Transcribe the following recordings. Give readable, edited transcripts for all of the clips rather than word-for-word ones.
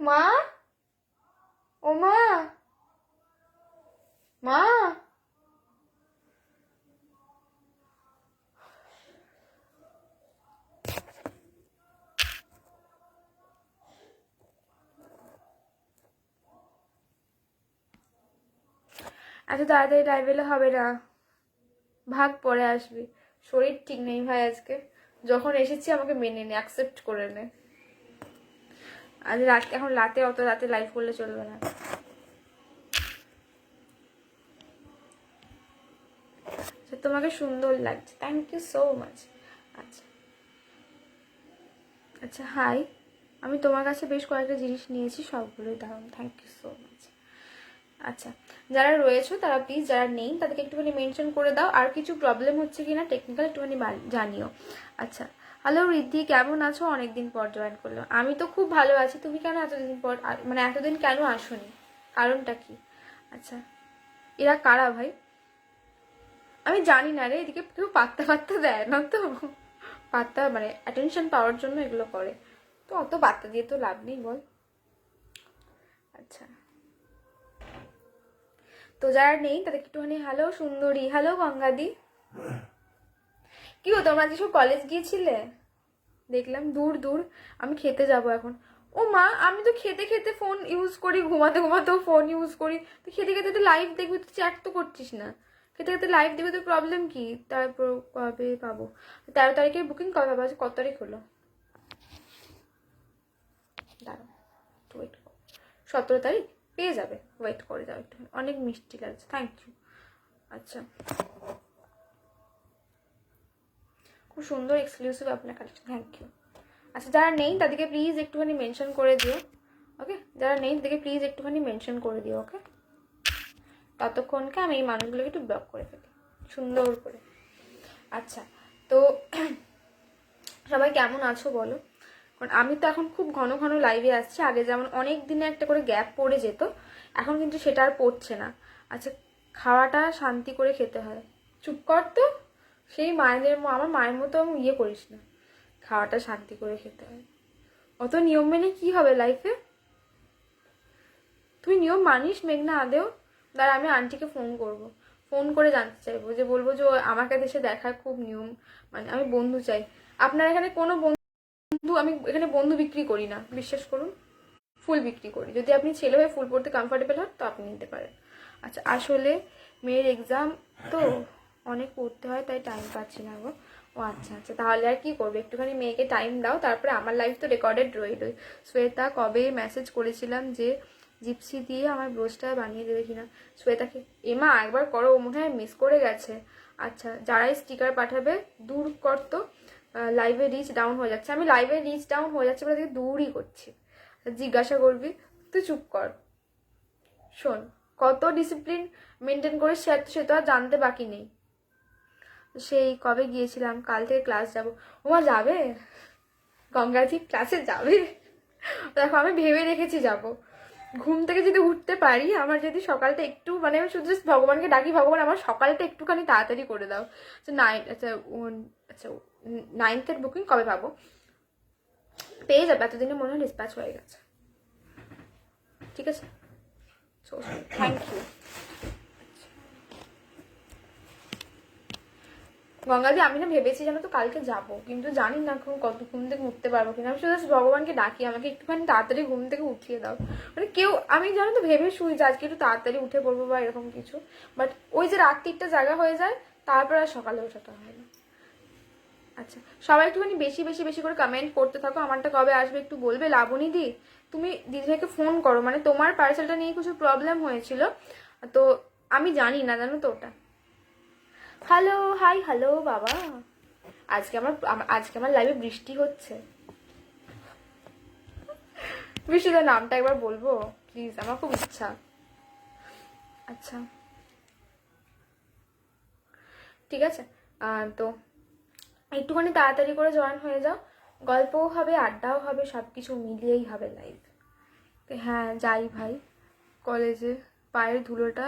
মা, ও মা, মা। এত তাড়াতাড়ি লাইভ এলে হবে না, ভাগ পরে আসবি। শরীর ঠিক নেই ভাই আজকে, যখন এসেছি আমাকে মেনে নে, অ্যাকসেপ্ট করে নে। আজ রাত, এখন রাতে অত রাতে লাইভ করলে চলবে না। তোমাকে সুন্দর লাগছে, থ্যাংক ইউ সো মাচ। আচ্ছা আচ্ছা, হাই, আমি তোমার কাছে বেশ কয়েকটা জিনিস নিয়েছি, সবগুলোই দারুণ, থ্যাংক ইউ সো মাচ। আচ্ছা, যারা রয়েছো তারা প্লিজ, যারা নেই তাদেরকে একটুখানি মেনশন করে দাও, আর কিছু প্রবলেম হচ্ছে কিনা টেকনিক্যাল একটুখানি জানিও। আচ্ছা, হ্যালো রিদ্ধি, কেমন আছো? অনেকদিন পর জয়েন করলো। আমি তো খুব ভালো আছি, তুমি কেন এতদিন পর, মানে এতদিন কেন আসোনি, কারণটা কি? আচ্ছা, এরা কারা ভাই? আমি জানি না রে, এদিকে কেউ পাত্তা পাত্তা দেয় না তো, পাত্তা মানে অ্যাটেনশন পাওয়ার জন্য এগুলো করে, তো অত পাত্তা দিয়ে তো লাভ নেই বল। আচ্ছা, তো যারা নেই তাদের একটুখানি হ্যালো সুন্দরী, হ্যালো গঙ্গাদি। কি হতো, তোমরা যেসব কলেজ গিয়েছিলে দেখলাম, দূর দূর। আমি খেতে যাব এখন। ও মা, আমি তো খেতে খেতে ফোন ইউজ করি, ঘুমাতে ঘুমাতেও ফোন ইউজ করি, তো খেতে খেতে তো লাইভ দেখবি, তুই চ্যাট তো করছিস না। খেতে খেতে লাইভ দেখবি তো প্রবলেম কি? তারপর কবে পাবো? 13 তারিখের বুকিং কবে পাবো? কত তারিখ হলো? দাঁড়াও, একটু ওয়েট করো। 17 তারিখ পেয়ে যাবে, ওয়েট করে যাও একটু, অনেক মিষ্টি লাগছে, থ্যাংক ইউ। আচ্ছা, খুব সুন্দর এক্সক্লুসিভ আপনার কালেকশন, থ্যাংক ইউ। আচ্ছা, যারা নেই তাদেরকে প্লিজ একটুখানি মেনশন করে দিও, ওকে? যারা নেই তাদেরকে প্লিজ একটুখানি মেনশন করে দিও, ওকে? ততক্ষণকে আমি এই মানুষগুলোকে একটু ব্লক করে ফেলি সুন্দর করে। আচ্ছা, তো সবাই কেমন আছো বলো? কারণ আমি তো এখন খুব ঘন ঘন লাইভে আসছি, আগে যেমন অনেক দিনে একটা করে গ্যাপ পড়ে যেত, এখন কিন্তু সেটা আর পড়ছে না। আচ্ছা, খাওয়াটা শান্তি করে খেতে হয়। চুপ কর তো, সেই আমার মায়ের মতো ইয়ে করিস না। খাওয়াটা শান্তি করে খেতে হয়, অত নিয়ম মেনে কি হবে লাইফে? তুই নিয়ম মানিস মেঘনা আদেও? দাঁড়া, আমি আন্টিকে ফোন করব, ফোন করে জানতে চাইবো, যে বলবো যে আমাকে দেশে দেখার খুব নিয়ম, মানে আমি বন্ধু চাই। আপনার এখানে কোনো বন্ধু, আমি এখানে বন্ধু বিক্রি করি না, বিশ্বাস করুন, ফুল বিক্রি করি। যদি আপনি ছেলে হয়ে ফুল পড়তে কমফর্টেবল হন তো আপনি নিতে পারেন। আচ্ছা, আসলে মেয়ের এক্সাম তো অনেক পড়তে হয়, তাই টাইম পাচ্ছি না গো। ও আচ্ছা আচ্ছা, তাহলে আর কি করবে, একটুখানি মেয়েকে টাইম দাও, তারপরে আমার লাইফ তো রেকর্ডেড রইলই। শ্বেতা কবে মেসেজ করেছিলাম যে জিপসি দিয়ে আমার ব্রোচটা বানিয়ে দেবে কিনা। শ্বেতাকে এমা একবার করো, ও মনে হয় মিস করে গেছে। আচ্ছা, যারাই স্টিকার পাঠাবে দূর করতো, লাইভে রিচ ডাউন হয়ে যাচ্ছে। আমি লাইভে রিচ ডাউন হয়ে যাচ্ছে বলে দূরই করছি। জিজ্ঞাসা করবি, তুই চুপ কর। শোন, কত ডিসিপ্লিন মেনটেন করে সে তো আর জানতে বাকি নেই। সেই কবে গিয়েছিলাম, কাল থেকে ক্লাস যাব। ওমা যাবে? গঙ্গাজি ক্লাসে যাবে? দেখো, আমি ভেবে রেখেছি যাব। ঘুম থেকে যদি উঠতে পারি, আমার যদি সকালটা একটু, মানে আমি শুধু ভগবানকে ডাকি, ভগবান আমার সকালটা একটুখানি তাড়াতাড়ি করে দাও। আচ্ছা, 9th বুকিং কবে পাবো? পেয়ে যাবে, এতদিনে মনে হয় ডিসপ্যাচ হয়ে গেছে। ঠিক আছে, থ্যাংক ইউ। গঙ্গাদি, আমি না ভেবেছি জানো তো কালকে যাব, কিন্তু জানি না এখন কত ঘুম থেকে উঠতে পারবো কিনা। আমি শুধু ভগবানকে ডাকি আমাকে একটুখানি তাড়াতাড়ি ঘুম থেকে উঠিয়ে দাও। মানে কেউ, আমি জানো তো ভেবে শুই যে আজকে একটু তাড়াতাড়ি উঠে পড়বো বা এরকম কিছু, বাট ওই যে রাত 3টা জায়গা হয়ে যায়, তারপর আর সকালে ওঠাটা হয় না। আচ্ছা, সবাই একটুখানি বেশি বেশি বেশি করে কমেন্ট করতে থাকো। আমারটা কবে আসবে একটু বলবে। লাবণী দি, তুমি দিদিভাইকে ফোন করো, মানে তোমার পার্সেলটা নিয়ে কিছু প্রবলেম হয়েছিল, তো আমি জানি না জানো তো ওটা। হ্যালো, হাই, হ্যালো বাবা। আজকে আমার লাইভে বৃষ্টি হচ্ছে। বৃষ্টিদার নামটা একবার বলবো প্লিজ, আমার খুব ইচ্ছা। আচ্ছা, ঠিক আছে, তো একটুখানি তাড়াতাড়ি করে জয়েন হয়ে যাও, গল্পও হবে, আড্ডাও হবে, সব কিছু মিলিয়েই হবে লাইভ। হ্যাঁ যাই ভাই, কলেজে পায়ের ধুলোটা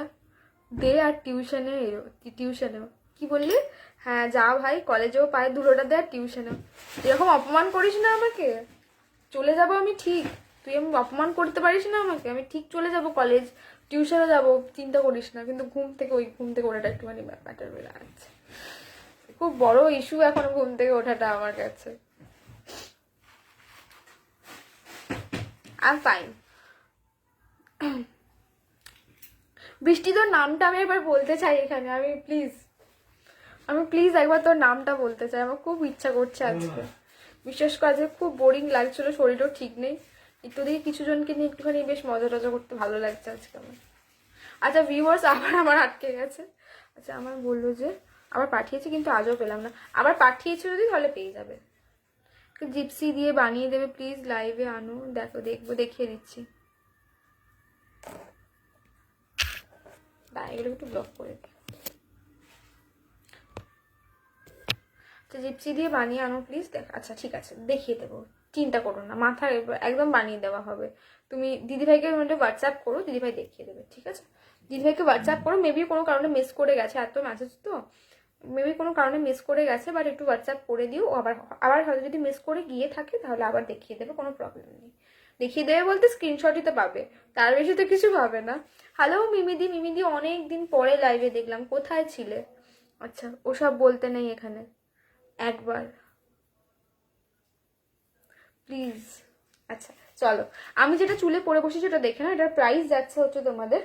দে, আর টিউশনেও। কি বললি? হ্যাঁ যা ভাই, কলেজেও পায়ের ধুলোটা দে আর টিউশনেও। এরকম অপমান করিস না আমাকে, চলে যাবো আমি ঠিক, তুই আমি অপমান করতে পারিস না আমাকে, আমি ঠিক চলে যাব কলেজ, টিউশনে যাব, চিন্তা করিস না, কিন্তু ঘুম থেকে ওঠাটা একটুখানি ম্যাটার হয়ে যাচ্ছে। খুব বড় ইস্যু এখন ঘুম থেকে ওঠাটা আমার কাছে। I am fine. বৃষ্টি, তোর নামটা আমি একবার বলতে চাই এখানে, আমি প্লিজ একবার তোর নামটা বলতে চাই, আমার খুব ইচ্ছা করছে আজকে। বিশেষ করে আজকে খুব বোরিং লাগছিল, শরীরও ঠিক নেই, একটু দেখি কিছু জনকে নিয়ে একটুখানি বেশ মজা টজা করতে ভালো লাগছে আজকে আমার। আচ্ছা ভিউয়ার্স আবার আমার আটকে গেছে। আচ্ছা আমার বললো যে আবার পাঠিয়েছে, কিন্তু আজও পেলাম না। আবার পাঠিয়েছে যদি তাহলে পেয়ে যাবে। জিপসি দিয়ে বানিয়ে দেবে প্লিজ, লাইভে আনো, দেখবো, দেখিয়ে দিচ্ছি। এগুলো একটু ব্লক করে দিই। আচ্ছা জিপসি দিয়ে বানিয়ে আনো প্লিজ। আচ্ছা ঠিক আছে, দেখিয়ে দেবো, চিন্তা করো না, মাথায় একদম বানিয়ে দেওয়া হবে। তুমি দিদিভাইকে হোয়াটসঅ্যাপ করো, দিদিভাই দেখিয়ে দেবে, ঠিক আছে? দিদিভাইকে হোয়াটসঅ্যাপ করো, মেবি কোনো কারণে মিস করে গেছে, এত মেসেজ তো মেবি কোনো কারণে মিস করে গেছে, বাট একটু হোয়াটসঅ্যাপ করে দিও। আবার হয়তো যদি মিস করে গিয়ে থাকে তাহলে আবার দেখিয়ে দেবে, কোনো প্রবলেম নেই। দেখিয়ে দেবে বলতে স্ক্রিনশটই তো পাবে, তার বেশি তো কিছু পাবে না। হ্যালো মিমিদি, অনেক দিন পরে লাইভে দেখলাম, কোথায় ছিলে? আচ্ছা ওসব বলতে নেই এখানে, একবার প্লিজ। আচ্ছা চলো, আমি যেটা চুলে পরে বসেছি ওটা দেখে না, এটার প্রাইস যাচ্ছে হচ্ছে তোমাদের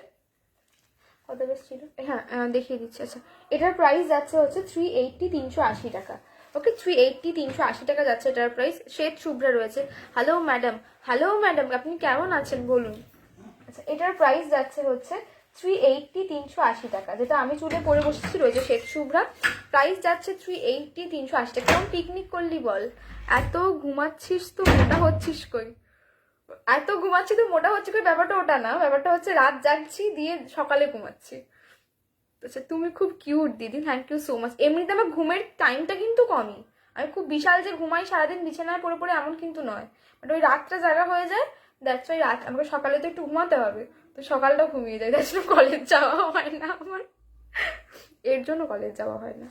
কত বেশ ছিল, হ্যাঁ দেখিয়ে দিচ্ছি। আচ্ছা এটার প্রাইস যাচ্ছে হচ্ছে 380, 380 টাকা। ওকে 380, 380 টাকা যাচ্ছে এটার প্রাইস। শ্বেত শুভ্রা রয়েছে। হ্যালো ম্যাডাম, আপনি কেমন আছেন বলুন? আচ্ছা এটার প্রাইস যাচ্ছে হচ্ছে 380, 380 টাকা, যেটা আমি চুলে পরে বসেছি রয়েছে শ্বেত শুভ্রা। প্রাইস যাচ্ছে 380, 380 টাকা। কেমন পিকনিক করলি বল? এত ঘুমাচ্ছিস তো মোটা হচ্ছিস কই? এত ঘুমাচ্ছি তো মোটা হচ্ছে কই? ব্যাপারটা ওটা না, ব্যাপারটা হচ্ছে রাত জাগছি দিয়ে সকালে ঘুমাচ্ছি। আচ্ছা তুমি খুব কিউট দিদি, থ্যাংক ইউ সো মাচ। এমনিতে আমার ঘুমের টাইমটা কিন্তু কমই, আমি খুব বিশাল যে ঘুমাই সারাদিন বিছানায় পড়ে পড়ে এমন কিন্তু নয়, বাট ওই রাতটা জায়গা হয়ে যায়, দ্যাটস ওই রাত আমাকে সকালে তো একটু ঘুমাতে হবে, তো সকালটা ঘুমিয়ে যায়, দ্যাটস কলেজ যাওয়া হয় না আমার, এর জন্য কলেজ যাওয়া হয় না।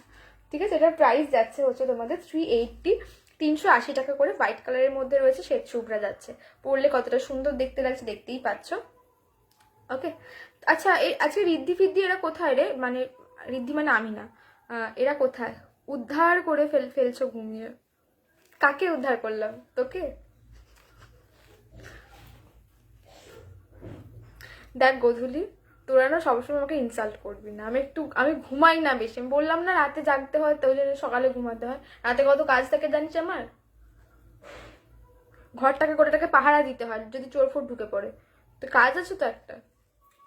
ঠিক আছে, এটার প্রাইস যাচ্ছে হচ্ছে তোমাদের 380, 380 টাকা করে। হোয়াইট কালারের মধ্যে রয়েছে, শ্বেত শুভ্রা যাচ্ছে। পরলে কতটা সুন্দর দেখতে লাগছে দেখতেই পাচ্ছ। ওকে আচ্ছা আজকে রিদ্ধি ফিদ্ধি এরা কোথায় রে? মানে রিদ্ধি মানে আমি না, এরা কোথায়? উদ্ধার করে ফেলছো ঘুমিয়ে। কাকে উদ্ধার করলাম? তোকে? দেখ গোধূলি, তোরা না সবসময় আমাকে ইনসাল্ট করবি না, আমি ঘুমাই না বেশি, আমি বললাম না রাতে জাগতে হয়, তো ওই জন্য সকালে ঘুমাতে হয়। রাতে কত কাজ থাকে জানিস আমার? ঘরটাকে গোটাটাকে পাহারা দিতে হয় যদি চোর ফোর ঢুকে পড়ে, তো কাজ আছে তো, একটা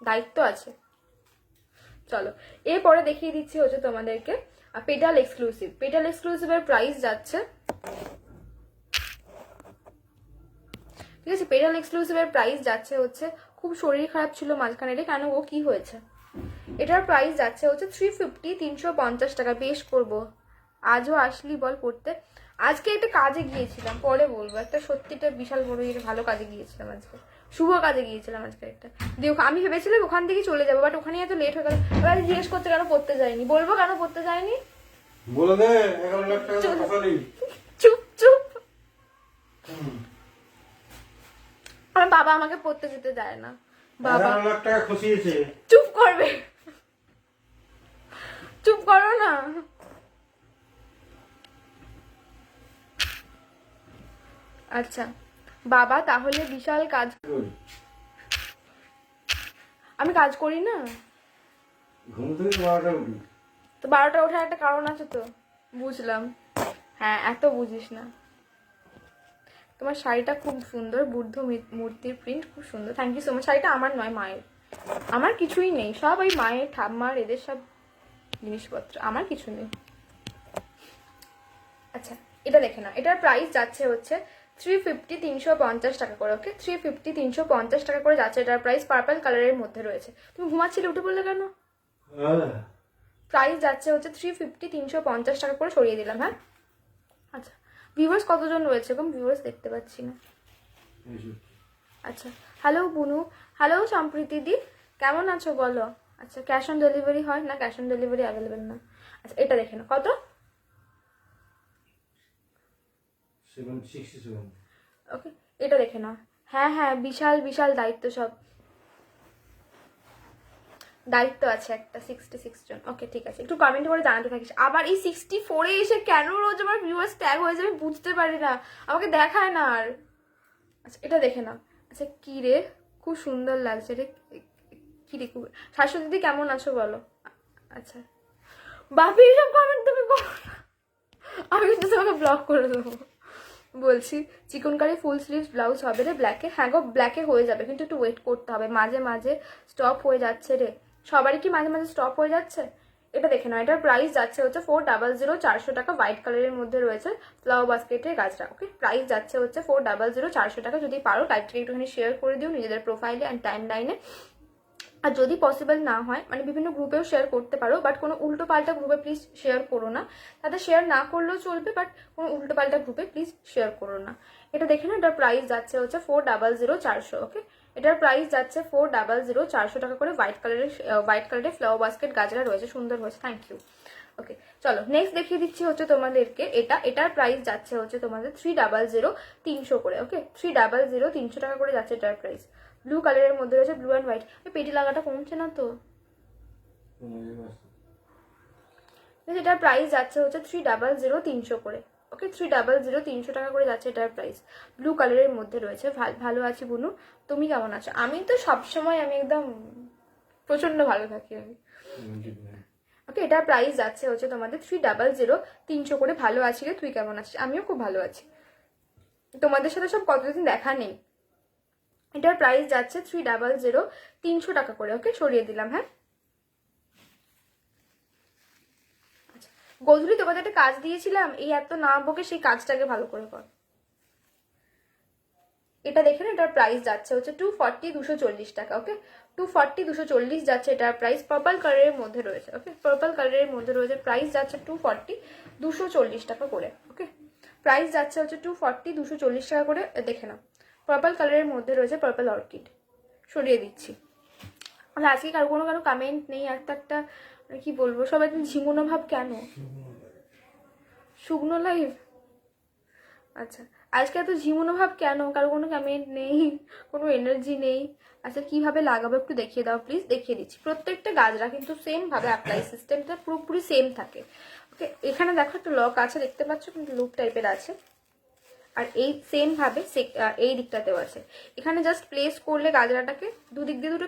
দায়িত্ব আছে। চলো এরপরে দেখিয়ে দিচ্ছি হচ্ছে তোমাদেরকে পেটাল এক্সক্লুসিভের প্রাইস যাচ্ছে, ঠিক আছে? পেটাল এক্সক্লুসিভের প্রাইস যাচ্ছে হচ্ছে, খুব শরীর খারাপ ছিল মাঝখানে রে, কেন ও কি হয়েছে? এটার প্রাইস যাচ্ছে হচ্ছে 350, 350 টাকা। বেশ করবো, আজও আসলি বল পড়তে? আজকে একটা কাজে গিয়েছিলাম, পরে বলবো, একটা সত্যিটা বিশাল বড় ভালো কাজে গিয়েছিলাম আজকে, শুভ কাজে গিয়েছিলাম আজকে একটা। দিয়ে আমি ভেবেছিলাম ওখান থেকে চলে যাবো, বাট ওখানে এত লেট হয়ে গেল। এবার জিজ্ঞেস করতে কেন পড়তে যায়নি, বলবো কেন পড়তে যায়নি, বলে দে 11 লাখ টাকা কথা নেই। চুপ আমার বাবা আমাকে পড়তে যেতে দেয় না। বাবা 11 লাখ টাকা খসিয়েছে। চুপ করবে, চুপ করো না। আচ্ছা বাবা তাহলে বিশাল কাজ, আমি কাজ করি না, ঘুম থেকে 12টা উঠি, তো 12টা ওঠার একটা কারণ আছে তো, বুঝলাম। হ্যাঁ এত বুঝিস না। তোমার শাড়িটা খুব সুন্দর, বুদ্ধ মূর্তির প্রিন্ট খুব সুন্দর, থ্যাংক ইউ সো মাচ। শাড়িটা আমার নয়, মায়ের, আমার কিছুই নেই, সব ওই মায়ের ঠাম্মার এদের সব জিনিসপত্র, আমার কিছু নেই। আচ্ছা এটা দেখে না, এটার প্রাইস যাচ্ছে হচ্ছে 350, 350 টাকা করে। ওকে 350, 350 টাকা করে যাচ্ছে এটার প্রাইস। পার্পল কালারের মধ্যে রয়েছে। তুমি ঘুমাচ্ছিলে, উঠে পড়লে কেন? প্রাইস যাচ্ছে হচ্ছে 350, 350 টাকা করে, সরিয়ে দিলাম। হ্যাঁ আচ্ছা ভিউয়ার্স কতজন রয়েছে? এবং ভিউয়ার্স দেখতে পাচ্ছি না। আচ্ছা হ্যালো বুনু, হ্যালো সম্প্রীতি দি, কেমন আছো বলো? আচ্ছা ক্যাশ অন ডেলিভারি হয় না? ক্যাশ অন ডেলিভারি অ্যাভেলেবেল না। আচ্ছা এটা দেখে না, কত? 767। ওকে এটা দেখে না, হ্যাঁ হ্যাঁ, বিশাল বিশাল দায়িত্ব সব, দায়িত্ব আছে একটা। 66 জন, ওকে ঠিক আছে, একটু কমেন্ট করে জানাতে থাকিস। আবার এই 64-এ এসে কেন রোজ আমার ভিউয়ার্স ট্যাগ হয়ে যাবে বুঝতে পারি না, আমাকে দেখায় না আর। আচ্ছা এটা দেখে নাও। আচ্ছা কি রে, খুব সুন্দর লাগছে রে, কি রে, খুব। শাশ্বতী দিদি কেমন আছো বলো। আচ্ছা বাপি এসব কমেন্ট তুমি করো না, আমি কিন্তু তোমাকে ব্লক করে দেবো। বলছি চিকনকারি ফুল স্লিভস ব্লাউজ হবে রে ব্ল্যাকে। হ্যাঁ গো ব্ল্যাকে হয়ে যাবে, কিন্তু একটু ওয়েট করতে হবে, মাঝে মাঝে স্টপ হয়ে যাচ্ছে রে। সবারই কি মাঝে মাঝে স্টপ হয়ে যাচ্ছে? এটা দেখে নাও, এটার প্রাইস যাচ্ছে হচ্ছে 400, 400 টাকা। হোয়াইট কালারের মধ্যে রয়েছে ফ্লাওয়ার বাস্কেটের গাছটা। ওকে প্রাইস যাচ্ছে হচ্ছে 400, 400 টাকা। যদি পারো টাইপটাকে একটুখানি শেয়ার করে দিও নিজেদের প্রোফাইলে অ্যান্ড টাইম লাইনে। আর যদি পসিবল না হয় মানে বিভিন্ন গ্রুপেও শেয়ার করতে পারো, বাট কোনো উল্টো পাল্টা গ্রুপে প্লিজ শেয়ার করো না। তাদের শেয়ার না করলেও চলবে, বাট কোনো উল্টো পাল্টা গ্রুপে প্লিজ শেয়ার করো না। এটা দেখে না, এটার প্রাইস যাচ্ছে হচ্ছে 400, 400। ওকে এটার প্রাইস যাচ্ছে 400, 400 টাকা করে। হোয়াইট কালারের ফ্লাওয়ার বাস্কেট গাজরা রয়েছে, সুন্দর হয়েছে, থ্যাংক ইউ। ওকে চলো নেক্সট দেখিয়ে দিচ্ছি হচ্ছে তোমাদেরকে এটার প্রাইস যাচ্ছে হচ্ছে তোমাদের 300, 300 করে। ওকে 300, 300 টাকা করে যাচ্ছে এটার প্রাইস। ব্লু কালারের মধ্যে রয়েছে, ব্লু অ্যান্ড হোয়াইট। পেটি লাগাটা কমছে না তো। এটার প্রাইস যাচ্ছে হচ্ছে 300, 300 করে। ওকে 300, 300 টাকা করে যাচ্ছে এটার প্রাইস। ব্লু কালারের মধ্যে রয়েছে। ভালো আছি বুনু, তুমি কেমন আছো? আমি তো সবসময় আমি একদম প্রচন্ড ভালো থাকি আমি। ওকে এটার প্রাইস যাচ্ছে হচ্ছে তোমাদের 300, 300 করে। ভালো আছি রে, তুই কেমন আছিস? আমিও খুব ভালো আছি। তোমাদের সাথে সব কতদিন দেখা নেই। এটার প্রাইস যাচ্ছে 300, 300 টাকা করে। ওকে সরিয়ে দিলাম। হ্যাঁ আচ্ছা গোধূলি তোমাদের একটা কাজ দিয়েছিলাম, এই এত না বকে সেই কাজটাকে ভালো করে কর। এটা দেখে না, এটার প্রাইস যাচ্ছে হচ্ছে 240, 240 টাকা। ওকে 240, 240 যাচ্ছে এটার প্রাইস। পার্পল কালারের মধ্যে রয়েছে। ওকে পার্পল কালারের মধ্যে রয়েছে, প্রাইস যাচ্ছে 240, 240 টাকা করে। ওকে প্রাইস যাচ্ছে হচ্ছে 240, 240 টাকা করে। দেখে নাও পার্পল কালারের মধ্যে রয়েছে, পার্পল অর্কিড। সরিয়ে দিচ্ছি। মানে আজকে কারো কোনো কমেন্ট নেই, একটা কি বলবো, সবাই একদম ঝিমুনো ভাব কেন? শুকনো লাইভ? আচ্ছা আজকে এত ঝিমুনো ভাব কেন? কারো কোনো কমেন্ট নেই, কোনো এনার্জি নেই। আচ্ছা কিভাবে লাগাবো একটু দেখিয়ে দাও প্লিজ। দেখিয়ে দিচ্ছি। প্রত্যেকটা গাজরা কিন্তু সেম ভাবে অ্যাপ্লাই সিস্টেমটা পুরোপুরি সেম থাকে। ওকে এখানে দেখো একটা লক আছে, দেখতে পাচ্ছ, কিন্তু লুপ টাইপের আছে। আর এই সেম ভাবে এই দিকটাতেও আছে। এখানে জাস্ট প্লেস করলে গাজরাটাকে দুদিক দিয়ে দুটো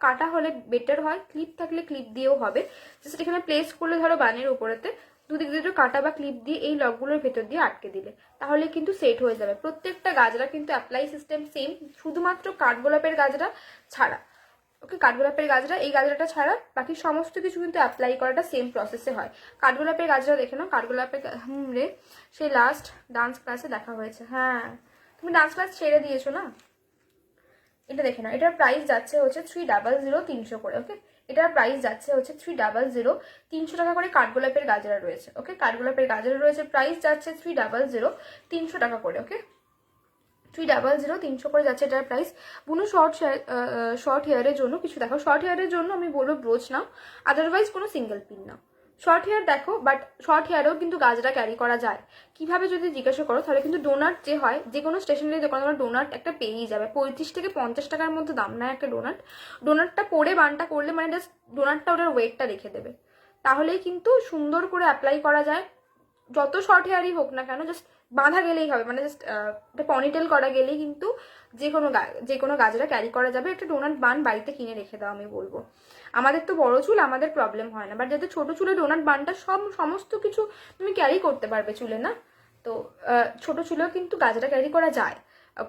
কাটা হলে বেটার হয়। ক্লিপ থাকলে ক্লিপ দিয়েও হবে। জাস্ট এখানে প্লেস করলে ধরো বানের উপরেতে দুদিক দিয়ে দুটো কাটা বা ক্লিপ দিয়ে এই লকগুলোর ভেতর দিয়ে আটকে দিলে তাহলে কিন্তু সেট হয়ে যাবে। প্রত্যেকটা গাজরা কিন্তু অ্যাপ্লাই সিস্টেম সেম, শুধুমাত্র কাঠগোলাপের গাজরা ছাড়া। ওকে কাঠগোলাপের গাজরা, এই গাজরাটা ছাড়া বাকি সমস্ত কিছু কিন্তু অ্যাপ্লাই করাটা সেম প্রসেসে হয়। কাঠগোলাপের গাজরা দেখে নাও। কাঠগোলাপের রে সেই লাস্ট ডান্স ক্লাসে দেখা হয়েছে। হ্যাঁ তুমি ডান্স ক্লাস ছেড়ে দিয়েছো না। এটা দেখে নাও, এটার প্রাইস যাচ্ছে হচ্ছে 300, 300 করে। ওকে এটার প্রাইস যাচ্ছে হচ্ছে 300, 300 টাকা করে। কাঠগোলাপের গাজরা রয়েছে। ওকে কাঠগোলাপের গাজরা রয়েছে, প্রাইস যাচ্ছে 300, 300 টাকা করে। ওকে 300, 300 করে যাচ্ছে এটার প্রাইস। বুনো শর্ট হেয়ারের জন্য কিছু দেখো। শর্ট হেয়ারের জন্য আমি বলবো ব্রোচ নাও, আদারওয়াইজ কোনো সিঙ্গেল পিন নাও। শর্ট হেয়ার দেখো, বাট শর্ট হেয়ারেও কিন্তু গাজরা ক্যারি করা যায়। কিভাবে যদি জিজ্ঞাসা করো তাহলে কিন্তু ডোনাট যে হয়, যে কোনো স্টেশনারি দোকানে তোমরা ডোনাট একটা পেয়েই যাবে। 35 থেকে 50 টাকার মধ্যে দাম নেয় একটা ডোনাটটা পরে বানটা করলে মানে জাস্ট ডোনাটটা ওটার ওয়েটটা রেখে দেবে, তাহলেই কিন্তু সুন্দর করে অ্যাপ্লাই করা যায়। যত শর্ট হেয়ারই হোক না কেন, জাস্ট বাঁধা গেলেই হবে, মানে জাস্ট একটা পনিটেল করা গেলেই কিন্তু যে কোনো গাজরা ক্যারি করা যাবে। একটা ডোনাট বান বাড়িতে কিনে রেখে দাও আমি বলবো। আমাদের তো বড় চুল, আমাদের প্রবলেম হয় না, বাট যাদের ছোট চুলে ডোনাট বানটা সমস্ত কিছু তুমি ক্যারি করতে পারবে চুলে না। তো ছোট চুলেও কিন্তু গাজরা ক্যারি করা যায়।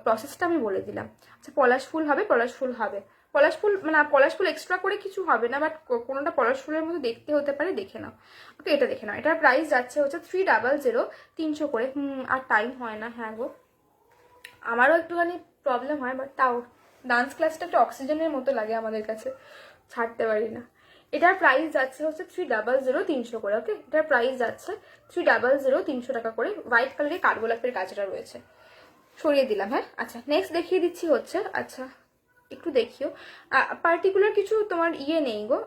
প্রসেসটা আমি বলে দিলাম। আচ্ছা পলাশ ফুল হবে, পলাশ ফুল হবে। পলাশ ফুল মানে পলাশ ফুল এক্সট্রা করে কিছু হবে না, বাট কোনোটা পলাশ ফুলের মতো দেখতে হতে পারে, দেখে নাও। ওকে এটা দেখে নাও, এটার প্রাইস যাচ্ছে হচ্ছে 300, 300 করে। আর টাইম হয় না। হ্যাঁ গো আমারও একটুখানি প্রবলেম হয়, বাট তাও ডান্স ক্লাসটা একটা অক্সিজেনের মতো লাগে আমাদের কাছে, ছাড়তে পারি না। এটার প্রাইস যাচ্ছে হচ্ছে 300, 300 করে। ওকে এটার প্রাইস যাচ্ছে 300, 300 টাকা করে। হোয়াইট কালারের কাঠগোলাপের গাছটা রয়েছে। সরিয়ে দিলাম। হ্যাঁ আচ্ছা নেক্সট দেখিয়ে দিচ্ছি হচ্ছে, আচ্ছা একটু দেখিও পার্টিকুলার কিছু তোমার নেই গো।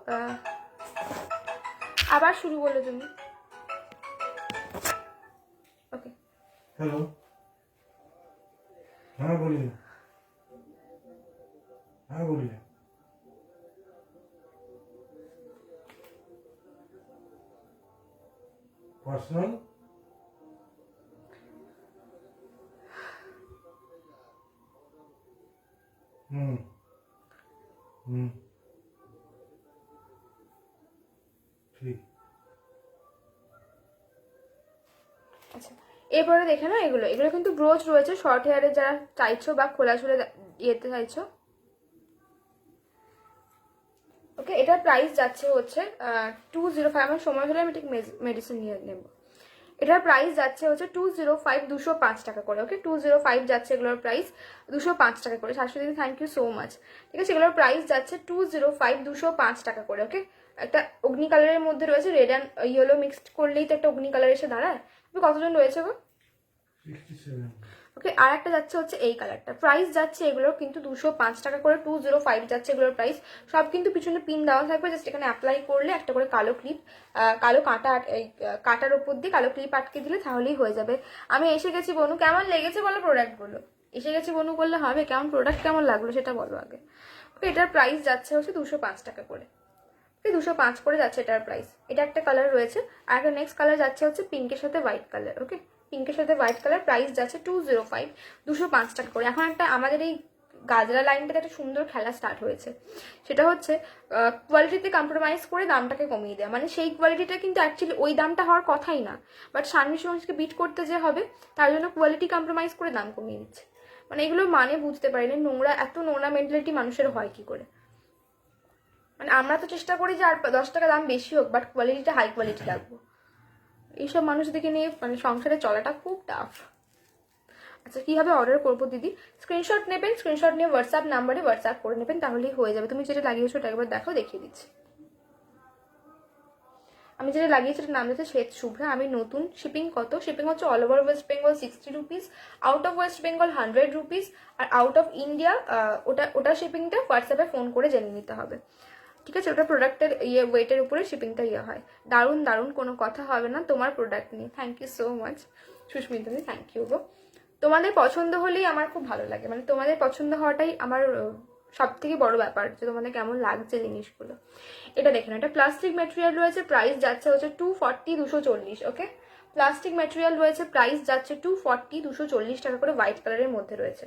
আবার শুরু করলে তুমি। ওকে হ্যালো, হ্যাঁ বলি। হ্যাঁ বললে পার্সোনাল হুম হুম ঠিক আচ্ছা, এরপরে দেখে না, এগুলো এগুলো কিন্তু ব্রোচ রয়েছে শর্ট হেয়ারে যারা চাইছো বা খোলা চুলে ইয়েতে চাইছো। ওকে, এটার প্রাইস যাচ্ছে হচ্ছে 205। আমার সময় হলে আমি ঠিক মেডিসিন নিয়ে নেব। এটার প্রাইস যাচ্ছে হচ্ছে 205, 205 টাকা করে। ওকে, 205 যাচ্ছে এগুলোর প্রাইস, 205 টাকা করে। শাশুড়ি দিদি থ্যাংক ইউ সো মাচ। ঠিক আছে, এগুলোর প্রাইস যাচ্ছে 205, 205 টাকা করে। ওকে, একটা অগ্নি কালারের মধ্যে রয়েছে, রেড অ্যান্ড ইয়েলো মিক্সড করলেই তো একটা অগ্নি কালার এসে দাঁড়ায়। কতজন রয়েছে গো? 67 ওকে, আর একটা যাচ্ছে হচ্ছে এই কালারটা। প্রাইস যাচ্ছে এগুলোর কিন্তু 205 টাকা করে, 205 যাচ্ছে এগুলোর প্রাইস। সব কিন্তু পিছনে পিন দেওয়া থাকবে, জাস্ট এখানে অ্যাপ্লাই করলে একটা করে কালো ক্লিপ, কালো কাঁটা, এই কাঁটার ওপর দিয়ে কালো ক্লিপ আটকে দিলে তাহলেই হয়ে যাবে। আমি এসে গেছি বনু, কেমন লেগেছে বলো প্রোডাক্টগুলো? এসে গেছি বনু বললে হবে? কেমন প্রোডাক্ট কেমন লাগলো সেটা বলো আগে। ওকে, এটার প্রাইস যাচ্ছে হচ্ছে 205 টাকা করে। ওকে, 205 করে যাচ্ছে এটার প্রাইস। এটা একটা কালার রয়েছে, আর একটা নেক্সট কালার যাচ্ছে হচ্ছে পিঙ্কের সাথে হোয়াইট কালার। ওকে, পিঙ্কের সাথে হোয়াইট কালার, প্রাইস যাচ্ছে 205, 205 টাকা করে। এখন একটা আমাদের এই গাজরা লাইনটাতে একটা সুন্দর খেলা স্টার্ট হয়েছে, সেটা হচ্ছে কোয়ালিটিতে কম্প্রোমাইজ করে দামটাকে কমিয়ে দেওয়া। মানে সেই কোয়ালিটিটা কিন্তু অ্যাকচুয়ালি ওই দামটা হওয়ার কথাই না, বাট সানভি সমাজকে বিট করতে যে হবে তার জন্য কোয়ালিটি কম্প্রোমাইজ করে দাম কমিয়ে দিচ্ছে। মানে এগুলো মানে বুঝতে পারি না, নোংরা, এত নোংরা মেন্টালিটি মানুষের হয় কি করে? মানে আমরা তো চেষ্টা করি যে আর 10 টাকা দাম বেশি হোক, বাট কোয়ালিটিটা হাই কোয়ালিটি রাখবো। এইসব মানুষদেরকে নিয়ে মানে সংসারে চলাটা খুব টাফ। আচ্ছা, কীভাবে অর্ডার করবো দিদি? স্ক্রিনশট নেবেন, স্ক্রিনশট নিয়ে হোয়াটসঅ্যাপ নাম্বারে হোয়াটসঅ্যাপ করে নেবেন, তাহলেই হয়ে যাবে। তুমি যেটা লাগিয়েছো ওটা একবার দেখো, দেখিয়ে দিচ্ছি। আমি যেটা লাগিয়েছি ওটার নাম হচ্ছে শ্বেত শুভ্রা। আমি নতুন। শিপিং কত? শিপিং হচ্ছে all over West Bengal 60 rupees, out of West Bengal 100 rupees, আর আউট অফ ইন্ডিয়া ওটা শিপিংটা হোয়াটসঅ্যাপে ফোন করে জেনে নিতে হবে। ঠিক আছে, ওটা প্রোডাক্টের ওয়েটের উপরে শিপিংটা হয়। দারুণ দারুণ, কোনো কথা হবে না তোমার প্রোডাক্ট নিয়ে। Thank you so much Susmita, thank you গো। তোমাদের পছন্দ হলেই আমার খুব ভালো লাগে, মানে তোমাদের পছন্দ হওয়াটাই আমার সব থেকে বড় ব্যাপার, যে তোমাদের কেমন লাগছে জিনিসগুলো। এটা দেখে না, এটা প্লাস্টিক ম্যাটেরিয়াল রয়েছে, প্রাইস যাচ্ছে হচ্ছে 240, 240। ওকে, প্লাস্টিক ম্যাটেরিয়াল রয়েছে, প্রাইস যাচ্ছে 240, 240 টাকা করে। হোয়াইট কালারের মধ্যে রয়েছে,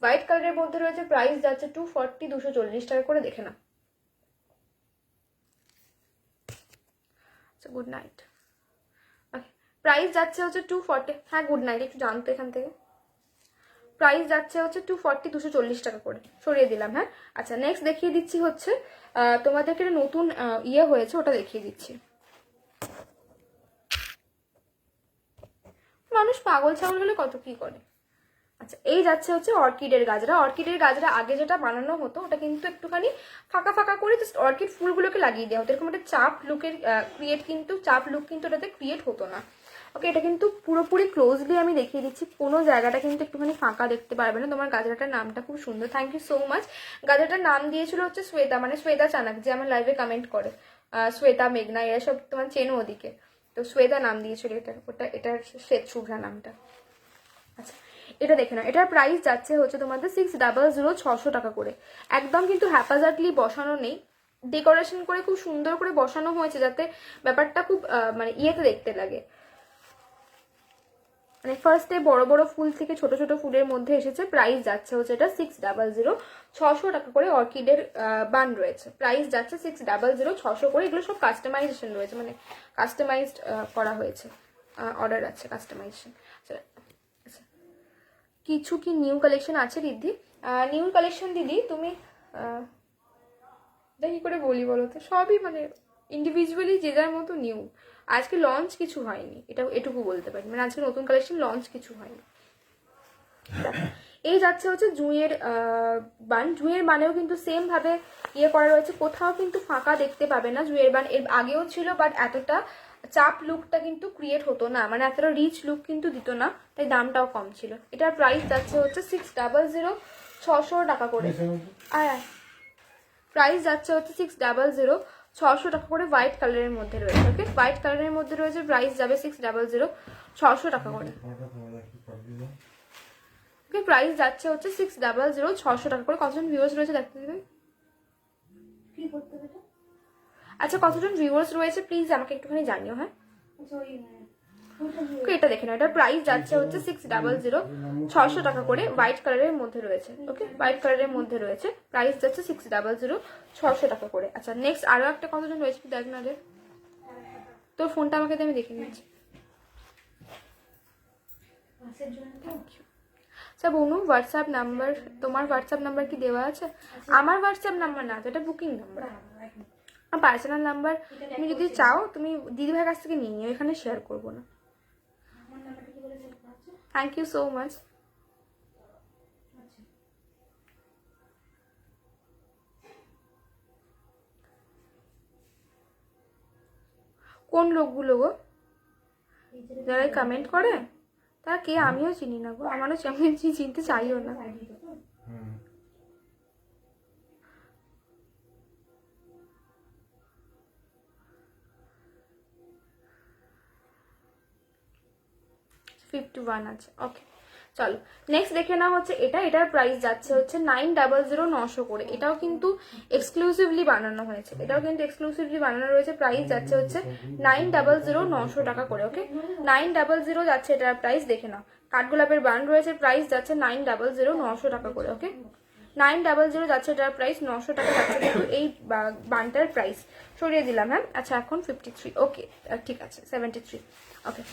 হোয়াইট কালারের মধ্যে রয়েছে, প্রাইস যাচ্ছে 240, 240 টাকা করে। দেখে না। Good night. ওকে, প্রাইস যাচ্ছে হচ্ছে 240। হ্যাঁ গুড নাইট, একটু জানতো এখান থেকে। প্রাইস যাচ্ছে হচ্ছে 240, 240 টাকা করে। সরিয়ে দিলাম। হ্যাঁ, আচ্ছা, নেক্সট দেখিয়ে দিচ্ছি হচ্ছে তোমাদেরকে নতুন ইয়ে হয়েছে, ওটা দেখিয়ে দিচ্ছি। মানুষ পাগল ছাগল হলে কত কি করে। আচ্ছা, এই যাচ্ছে হচ্ছে অর্কিডের গাজরা। অর্কিডের গাজরা আগে যেটা বানানো হতো ওটা কিন্তু একটুখানি ফাঁকা ফাঁকা করে জাস্ট অর্কিড ফুলগুলোকে লাগিয়ে দেওয়া হতো। এরকম একটা চাপ লুকের চাপ লুক কিন্তু ওটাতে ক্রিয়েট হতো না। ওকে, এটা কিন্তু পুরোপুরি ক্লোজলি আমি দেখিয়ে দিচ্ছি, কোনো জায়গাটা কিন্তু একটুখানি ফাঁকা দেখতে পারবে না। তোমার গাজরাটার নামটা খুব সুন্দর, থ্যাংক ইউ সো মাচ। গাজরাটার নাম দিয়েছিল হচ্ছে শ্বেতা, মানে শ্বেতা চানাক, যে আমার লাইভে কমেন্ট করে। শ্বেতা, মেঘনা, এরা সব তোমার চেনো ওদিকে, তো শ্বেতা নাম দিয়েছিল এটার শ্বেত শুভ্রা নামটা। আচ্ছা, এটা দেখে না, এটার প্রাইস যাচ্ছে হচ্ছে তোমাদের 600, 600 টাকা করে। একদম কিন্তু হ্যাপাজার্টলি বসানো নেই, ডেকোরেশন করে খুব সুন্দর করে বসানো হয়েছে, যাতে ব্যাপারটা খুব মানে ইয়েতে দেখতে লাগে। মানে ফার্স্টে বড় বড় ফুল থেকে ছোট ছোট ফুলের মধ্যে এসেছে। প্রাইস যাচ্ছে হচ্ছে এটা 600, 600 টাকা করে। অর্কিডের বান রয়েছে, প্রাইস যাচ্ছে 600, 600 করে। এগুলো সব কাস্টমাইজেশন রয়েছে, মানে কাস্টমাইজড করা হয়েছে, অর্ডার আছে কাস্টমাইজেশন। আচ্ছা, কিছু কি নিউ কালেকশন আছে দিদি? নিউ কালেকশন দিদি তুমি এটা কি করে বলি বলো তো, সবই মানে ইন্ডিভিজুয়ালি যে যার মতো নিউ। আজকে লঞ্চ কিছু হয়নি, এটা এটুকু বলতে পারি, মানে আজকে নতুন কালেকশন লঞ্চ কিছু হয়নি। এই যাচ্ছে হচ্ছে জুঁয়ের বান। জুঁয়ের বানেও কিন্তু সেম ভাবে ইয়ে করা রয়েছে, কোথাও কিন্তু ফাঁকা দেখতে পাবে না। জুঁয়ের বান এর আগেও ছিল, বাট এতটা চাপ লুকটা কিন্তু ক্রিয়েট হতো না, মানে এতটা রিচ লুক কিন্তু দিত না, তাই দামটাও কম ছিল। এটার প্রাইস যাচ্ছে হচ্ছে 600, 600 টাকা করে। প্রাইস যাচ্ছে হচ্ছে 600, 600 টাকা করে। হোয়াইট কালারের মধ্যে রয়েছে। ওকে, হোয়াইট কালারের মধ্যে রয়েছে, প্রাইস যাবে 600, 600 টাকা করে। ওকে, প্রাইস যাচ্ছে হচ্ছে 600, 600 টাকা করে। কতজন ভিউয়ার্স রয়েছে দেখতে দিবেন? কি করতে হবে এটা? আচ্ছা, কতজন ভিউয়ার্স রয়েছে প্লিজ আমাকে একটুখানি জানিও। হ্যাঁ, আচ্ছা ওই ওইটা দিয়ে ওকে, এটা দেখে নাও। এটার প্রাইস যাচ্ছে হচ্ছে 600, 600 টাকা করে। হোয়াইট কালারের মধ্যে রয়েছে। ওকে, হোয়াইট কালারের মধ্যে রয়েছে। প্রাইস যাচ্ছে 600, 600 টাকা করে। আচ্ছা, নেক্সট আরো একটা কতজন রয়েছে দেখ না রে, তোর ফোনটা আমাকে দিয়ে আমি দেখে নিচ্ছি। মাসের জন্য তো আচ্ছা বনু, হোয়াটসঅ্যাপ নাম্বার, তোমার হোয়াটসঅ্যাপ নাম্বার কি দেওয়া আছে? আমার হোয়াটসঅ্যাপ নাম্বার না, তো এটা বুকিং নাম্বার। আমার পার্সোনাল নাম্বার তুমি যদি চাও তুমি দিদিভাইয়ের কাছ থেকে নিয়ে নিও, এখানে শেয়ার করবো না। আমার নাম্বারটা কি বলে সেভ করা আছে? Thank you so much. আচ্ছা কোন লোকগুলো গো এই যে যারা কমেন্ট করে? তারা কে? আমিও চিনি না গো, আমারও আমি চিনতে চাইও না। আইডি তো হুম 51 আছে। ওকে, চলো নেক্সট দেখে না হচ্ছে এটা। এটার প্রাইস যাচ্ছে হচ্ছে 900, 900 করে। এটাও কিন্তু এক্সক্লুসিভলি বানানো হয়েছে। এটাও কিন্তু এক্সক্লুসিভলি বানানো রয়েছে। প্রাইস যাচ্ছে হচ্ছে 900, 900 টাকা করে। ওকে, 900 যাচ্ছে এটার প্রাইস। দেখে নাও, কাঠগোলাপের বান রয়েছে। প্রাইস যাচ্ছে 900, 900 টাকা করে। ওকে, 900 যাচ্ছে এটার প্রাইস। 900 টাকা যাচ্ছে কিন্তু এই বানটার প্রাইস। সরিয়ে দিলাম। হ্যাঁ, আচ্ছা এখন 53। ওকে, ঠিক আছে 73। ওকে,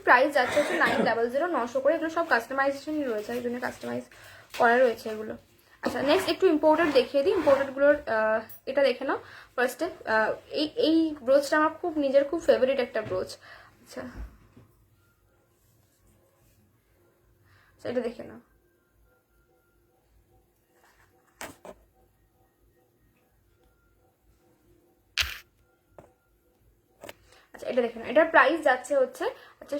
প্রাইস যাচ্ছে হচ্ছে 900, 900 করে। এগুলো সব কাস্টমাইজেশনই রয়েছে, এই জন্য কাস্টমাইজ করা রয়েছে এগুলো। আচ্ছা, নেক্সট একটু ইম্পোর্টেড দেখিয়ে দিই। ইম্পোর্টেডগুলোর এটা দেখে নাও ফার্স্টে। এই ব্রোচটা আমার খুব নিজের খুব ফেভারিট একটা ব্রোচ। আচ্ছা, এটা দেখে নাও। আচ্ছা, এটা দেখে নাও। এটার প্রাইস যাচ্ছে হচ্ছে, আচ্ছা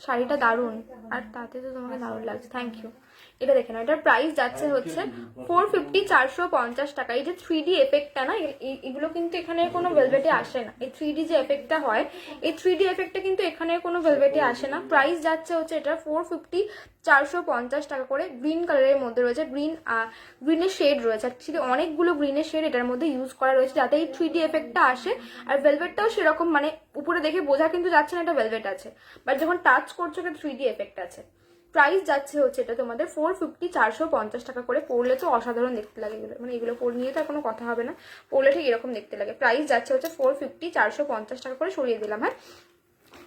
শাড়িটা দারুণ, আর তাতে তো তোমাকে দারুণ লাগছে, থ্যাংক ইউ। এটা দেখে নাও। এটার প্রাইস যাচ্ছে হচ্ছে 450, 450 টাকা। এই যে 3D এফেক্টটা না, এগুলো কিন্তু এখানে কোনো ভেলভেটে আসে না। এই 3D যে এফেক্টটা হয়, এই 3D এফেক্টটা কিন্তু এখানে কোনো ভেলভেটে আসে না। প্রাইস যাচ্ছে হচ্ছে এটা 450, 450 টাকা করে। গ্রিন কালারের মধ্যে রয়েছে। গ্রিনের শেড রয়েছে, অ্যাকচুয়ালি অনেকগুলো গ্রিনের শেড এটার মধ্যে ইউজ করা রয়েছে যাতে এই 3D এফেক্টটা আসে। আর ভেলভেটটাও সেরকম, মানে উপরে দেখে বোঝা কিন্তু যাচ্ছে না এটা ভেলভেট আছে, বাট যখন টাচ করছো এটা 3D এফেক্ট আছে। প্রাইস যাচ্ছে হচ্ছে এটা তোমাদের 450, 450 টাকা করে। পরলে তো অসাধারণ দেখতে লাগে এগুলো, মানে এগুলো পরে নিয়ে তো আর কোনো কথা হবে না, পরলে ঠিক এরকম দেখতে লাগে। প্রাইস যাচ্ছে হচ্ছে 450, 450 টাকা করে। সরিয়ে দিলাম। হ্যাঁ,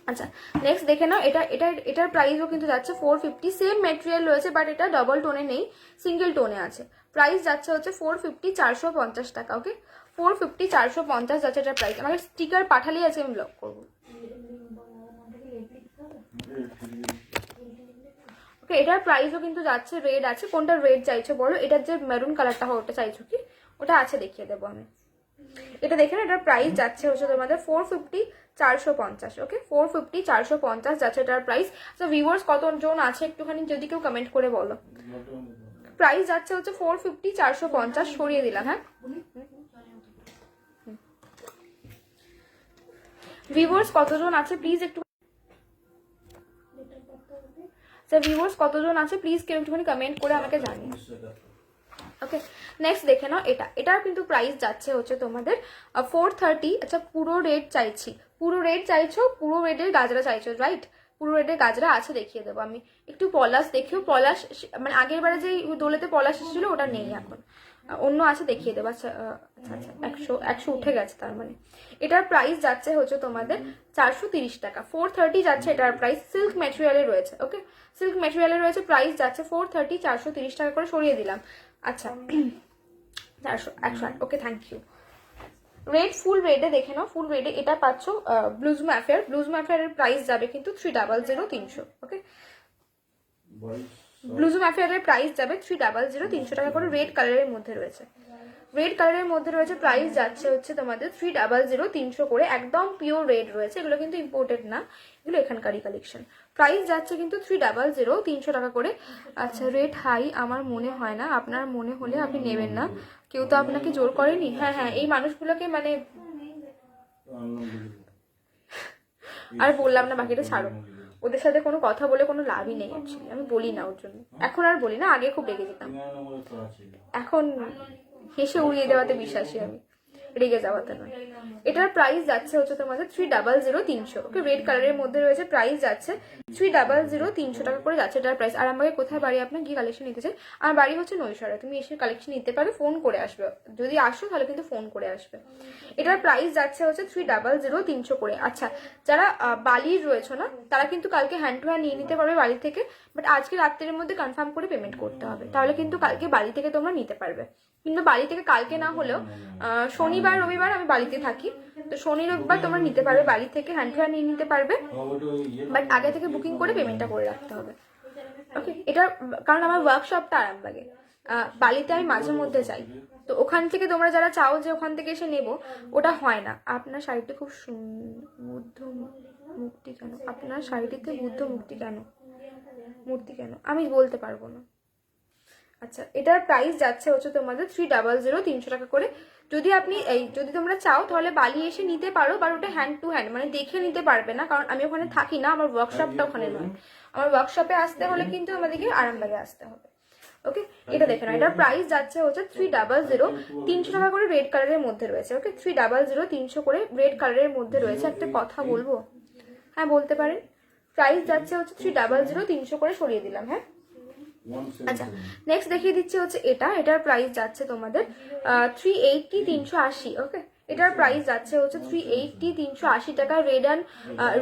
আচ্ছা নেক্সট দেখে নাও। এটার প্রাইসও কিন্তু যাচ্ছে 450। সেম মেটেরিয়াল রয়েছে, বাট এটা ডবল টোনে নেই, সিঙ্গেল টোনে আছে। প্রাইস যাচ্ছে হচ্ছে 450, 450 টাকা। ওকে, 450, 450 যাচ্ছে এটার প্রাইস। আমাকে স্টিকার পাঠালেই আছে, আমি ব্লক করবো। ওকে, এটার প্রাইসও কিন্তু যাচ্ছে। রেড আছে, কোনটা রেড চাইছো বলো? এটার যে মেরুন কালারটা হয় ওটা চাইছো কি? ওটা আছে, দেখিয়ে দেবো আমি। এটা দেখে না, এটার প্রাইস যাচ্ছে হচ্ছে তোমাদের 450, 450। ওকে, 450, 450 যাচ্ছে এটার প্রাইস। তো ভিউয়ার্স কতজন আছে একটুখানি যদি কেউ কমেন্ট করে বলো। প্রাইস যাচ্ছে হচ্ছে 450, 450। সরিয়ে দিলাম। হ্যাঁ, ভিউয়ার্স কতজন আছে প্লিজ একটু, ভিউয়ার্স কতজন আছে প্লিজ কেউ একটুখানি কমেন্ট করে আমাকে জানিয়ে। ওকে, নেক্সট দেখে নাও। এটার কিন্তু প্রাইস যাচ্ছে হচ্ছে তোমাদের 430। আচ্ছা, পুরো রেড চাইছি, পুরো রেড চাইছো, পুরো রেডের গাজরা চাইছো, রাইট? পুরো রেডের গাজরা আছে, দেখিয়ে দেবো আমি। একটু পলাশ দেখিও। পলাশ মানে আগের বারে যে দোলেতে পলাশ এসেছিল ওটা নেই এখন, অন্য আছে, দেখিয়ে দেবো। আচ্ছা আচ্ছা, 100 উঠে গেছে তার মানে। এটার প্রাইস যাচ্ছে হচ্ছে তোমাদের 430 টাকা। 430 যাচ্ছে এটার প্রাইস। সিল্ক ম্যাটেরিয়ালে রয়েছে। ওকে, সিল্ক ম্যাটেরিয়ালে রয়েছে। প্রাইস যাচ্ছে 430, 430 টাকা করে। সরিয়ে দিলাম। আচ্ছা 100। ওকে, থ্যাংক ইউ। রেড, ফুল রেডে দেখে নাও। ফুল রেডে এটা পাচ্ছ ব্লুজম অ্যাফেয়ার। ব্লুজম অ্যাফেয়ারের প্রাইস যাবে কিন্তু 300, 300। ওকে, ব্লুজম অ্যাফেয়ারের প্রাইস যাবে 300, 300 টাকা করে। রেড কালারের মধ্যে রয়েছে, রেড কালারের মধ্যে রয়েছে। প্রাইস যাচ্ছে হচ্ছে তোমাদের 300, 300 করে। একদম পিওর রেড রয়েছে, এগুলো কিন্তু ইম্পোর্টেড না, এগুলো এখানকারই কালেকশন। প্রাইস যাচ্ছে কিন্তু 300, 300 টাকা করে। আচ্ছা, রেড হাই আমার মনে হয় না, আপনার মনে হলে আপনি নেবেন না, কেউ তো আপনাকে জোর করেনি। হ্যাঁ হ্যাঁ, এই মানুষগুলোকে মানে আর বললাম না, বাকিটা ছাড়ো। ওদের সাথে কোনো কথা বলে কোনো লাভই নেই অ্যাকচুয়ালি, আমি বলি না ওর জন্য, এখন আর বলি না, আগে খুব রেগে যেতাম, এখন হেসে উড়িয়ে দেওয়াতে বিশ্বাসী আমি, রেগে যাওয়াতে নয়। এটার প্রাইস যাচ্ছে হচ্ছে তোমাদের 300 ওকে, রেড কালারের মধ্যে রয়েছে, প্রাইস যাচ্ছে 300 টাকা করে যাচ্ছে এটার প্রাইস। আর আমাকে কোথায় বাড়ি, আপনার কি কালেকশন নিতে চাই? আমার বাড়ি হচ্ছে নৈশারা, তুমি এসে কালেকশন নিতে পারো, ফোন করে আসবে, যদি আসো তাহলে কিন্তু ফোন করে আসবে। এটার প্রাইস যাচ্ছে হচ্ছে 300 করে। আচ্ছা, যারা বালির রয়েছে না তারা কিন্তু কালকে হ্যান্ড টু হ্যান্ড নিয়ে নিতে পারবে বাড়ি থেকে, বাট আজকে রাত্রের মধ্যে কনফার্ম করে পেমেন্ট করতে হবে, তাহলে কিন্তু কালকে বাড়ি থেকে তোমরা নিতে পারবে। কিন্তু বাড়ি থেকে কালকে না হলেও শনিবার রবিবার আমি বাড়িতে থাকি, তো শনি রবিবার তোমরা নিতে পারবে বাড়ি থেকে, হ্যান্ড টু হ্যান্ড নিয়ে নিতে পারবে, বাট আগে থেকে বুকিং করে পেমেন্টটা করে রাখতে হবে। ওকে, এটা কারণ আমার ওয়ার্কশপটা আরাম লাগে, বালিতে আমি মাঝে মধ্যে যাই, তো ওখান থেকে তোমরা যারা চাও যে ওখান থেকে এসে নেবো, ওটা হয় না। আপনার শাড়িটা খুব বুদ্ধ মূর্তি কেন, আপনার শাড়িটিতে বুদ্ধ মূর্তি কেন, মূর্তি কেন আমি বলতে পারবো না। আচ্ছা, এটার প্রাইস যাচ্ছে হচ্ছে তোমাদের 300 টাকা করে। যদি আপনি যদি তোমরা চাও তাহলে বালি এসে নিতে পারো, বা ওটা হ্যান্ড টু হ্যান্ড মানে দেখে নিতে পারবে না, কারণ আমি ওখানে থাকি না, আমার ওয়ার্কশপটা ওখানে নয়, আমার ওয়ার্কশপে আসতে হলে কিন্তু আমাদেরকে আরামবাগে আসতে হবে। ওকে, এটা দেখে না, এটার প্রাইস যাচ্ছে হচ্ছে 300 টাকা করে, রেড কালারের মধ্যে রয়েছে। ওকে, 300 করে রেড কালারের মধ্যে রয়েছে। একটা কথা বলবো? হ্যাঁ বলতে পারেন। প্রাইস যাচ্ছে হচ্ছে 300 করে, সরিয়ে দিলাম। হ্যাঁ, আচ্ছা, নেক্সট দেখিয়ে দিচ্ছি হচ্ছে এটার প্রাইস যাচ্ছে তোমাদের 380। ওকে, এটার প্রাইস যাচ্ছে হচ্ছে 380 টাকা।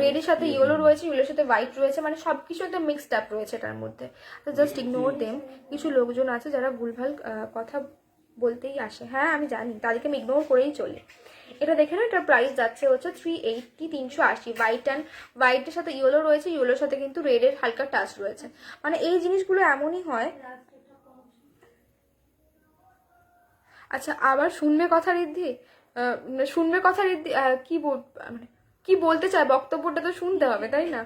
রেডের সাথে ইয়েলো রয়েছে, ইয়েলোর সাথে হোয়াইট রয়েছে, মানে সবকিছু একটা মিক্সড আপ রয়েছে এটার মধ্যে। তো জাস্ট ইগনোর দেম। কিছু লোকজন আছে যারা ভুলভাল কথা বলতেই আসে, হ্যাঁ আমি জানি, তাদেরকে আমি ইগনোর করেই চলি। এটা দেখে না, এটার প্রাইস যাচ্ছে হচ্ছে 380। হোয়াইটের সাথে ইয়েলো রয়েছে, ইয়েলোর সাথে কিন্তু রেডের হালকা টাচ রয়েছে, মানে এই জিনিসগুলো এমনই হয়। আচ্ছা, আবার শুনবে কথা ঋদ্ধি, কি মানে কি বলতে চায়, বক্তব্যটা তো শুনতে হবে তাই না?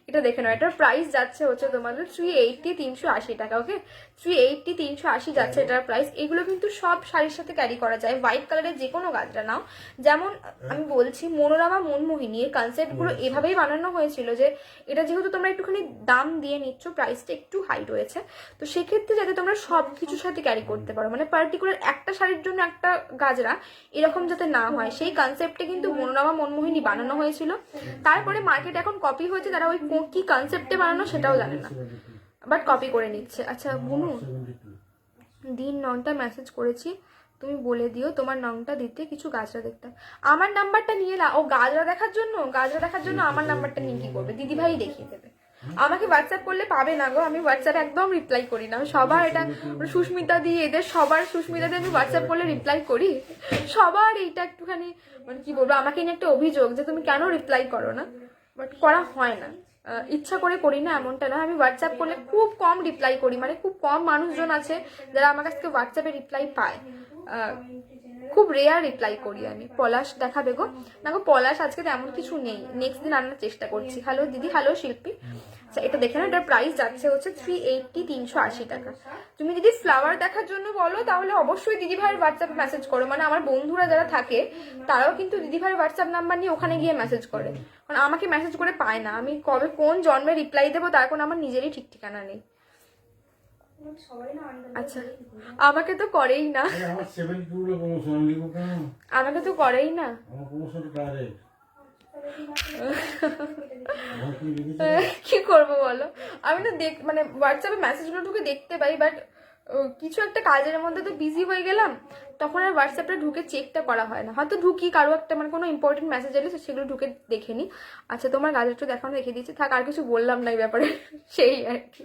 এটা দেখে নাও, এটার প্রাইস যাচ্ছে হচ্ছে তোমাদের 380 টাকা। ওকে, 380 যাচ্ছে এটার প্রাইস। এগুলো কিন্তু সব শাড়ির সাথে ক্যারি করা যায়, হোয়াইট কালারের যে কোনো গাজরা নাও। যেমন আমি বলছি, মনোরমা মনমোহিনী এর কনসেপ্টগুলো এভাবেই বানানো হয়েছিল যে এটা যেহেতু তোমরা একটুখানি দাম দিয়ে নিচ্ছ, প্রাইসটা একটু হাই রয়েছে, তো সেক্ষেত্রে যাতে তোমরা সব কিছুর সাথে ক্যারি করতে পারো, মানে পার্টিকুলার একটা শাড়ির জন্য একটা গাজরা এরকম যাতে না হয়, সেই কনসেপ্টে কিন্তু মনোরমা মনমোহিনী বানানো হয়েছিল। তারপরে মার্কেট এখন কপি হয়েছে, তারা ওই কি কনসেপ্টে বানানো সেটাও জানে না, বাট কপি করে নিচ্ছে। আচ্ছা বুনু, দিন নংটা মেসেজ করেছি, তুমি বলে দিও তোমার নংটা দিতে, কিছু গাজরা দেখতাম। আমার নাম্বারটা নিয়ে ও গাজরা দেখার জন্য আমার নাম্বারটা নিয়ে কি করবে? দিদিভাই দেখিয়ে দেবে। আমাকে হোয়াটসঅ্যাপ করলে পাবে না গো, আমি হোয়াটসঅ্যাপে একদম রিপ্লাই করি না। আমি সবার এটা সুস্মিতা দিয়ে এদের সবার সুস্মিতা দিয়ে আমি হোয়াটসঅ্যাপ করলে রিপ্লাই করি, সবার এইটা একটুখানি মানে কি বলবো, আমাকে নিয়ে একটা অভিযোগ যে তুমি কেন রিপ্লাই করো না, বাট করা হয় না, ইচ্ছা করে করি না এমনটা না। আমি হোয়াটসঅ্যাপ করলে খুব কম রিপ্লাই করি, মানে খুব কম মানুষজন আছে যারা আমার কাছ থেকে হোয়াটসঅ্যাপে রিপ্লাই পায়, খুব রেয়ার রিপ্লাই করি আমি। পলাশ দেখাবে গো? না গো, পলাশ আজকে তেমন কিছু নেই, নেক্সট দিন আনার চেষ্টা করছি। হ্যালো দিদি, হ্যালো শিল্পী। আচ্ছা, এটা দেখে না, এটার প্রাইস যাচ্ছে হচ্ছে 380 টাকা। তুমি যদি ফ্লাওয়ার দেখার জন্য বলো তাহলে অবশ্যই দিদিভাইয়ের হোয়াটসঅ্যাপে মেসেজ করো, মানে আমার বন্ধুরা যারা থাকে তারাও কিন্তু দিদিভাইয়ের হোয়াটসঅ্যাপ নাম্বার নিয়ে ওখানে গিয়ে মেসেজ করে, কারণ আমাকে মেসেজ করে পায় না। আমি কবে কোন জন্মে রিপ্লাই দেবো তার কোনো আমার নিজেরই ঠিক ঠিকানা নেই। আচ্ছা, আমাকে তো করেই না, আমাকে তো করেই না। কি করবো বলো, আমি না মানে হোয়াটসঅ্যাপে মেসেজগুলো ঢুকে দেখতে পাই, বাট কিছু একটা কাজের মধ্যে তো বিজি হয়ে গেলাম, তখন আর হোয়াটসঅ্যাপটা ঢুকে চেকটা করা হয় না। হয়তো ঢুকি কারো একটা মানে কোনো ইম্পর্টেন্ট মেসেজ এলে সেগুলো ঢুকে দেখে নি। আচ্ছা, তোমার গাজরটা দেখানো রেখে দিয়েছি, থাক, আর কিছু বললাম না এই ব্যাপারে, সেই আর কি।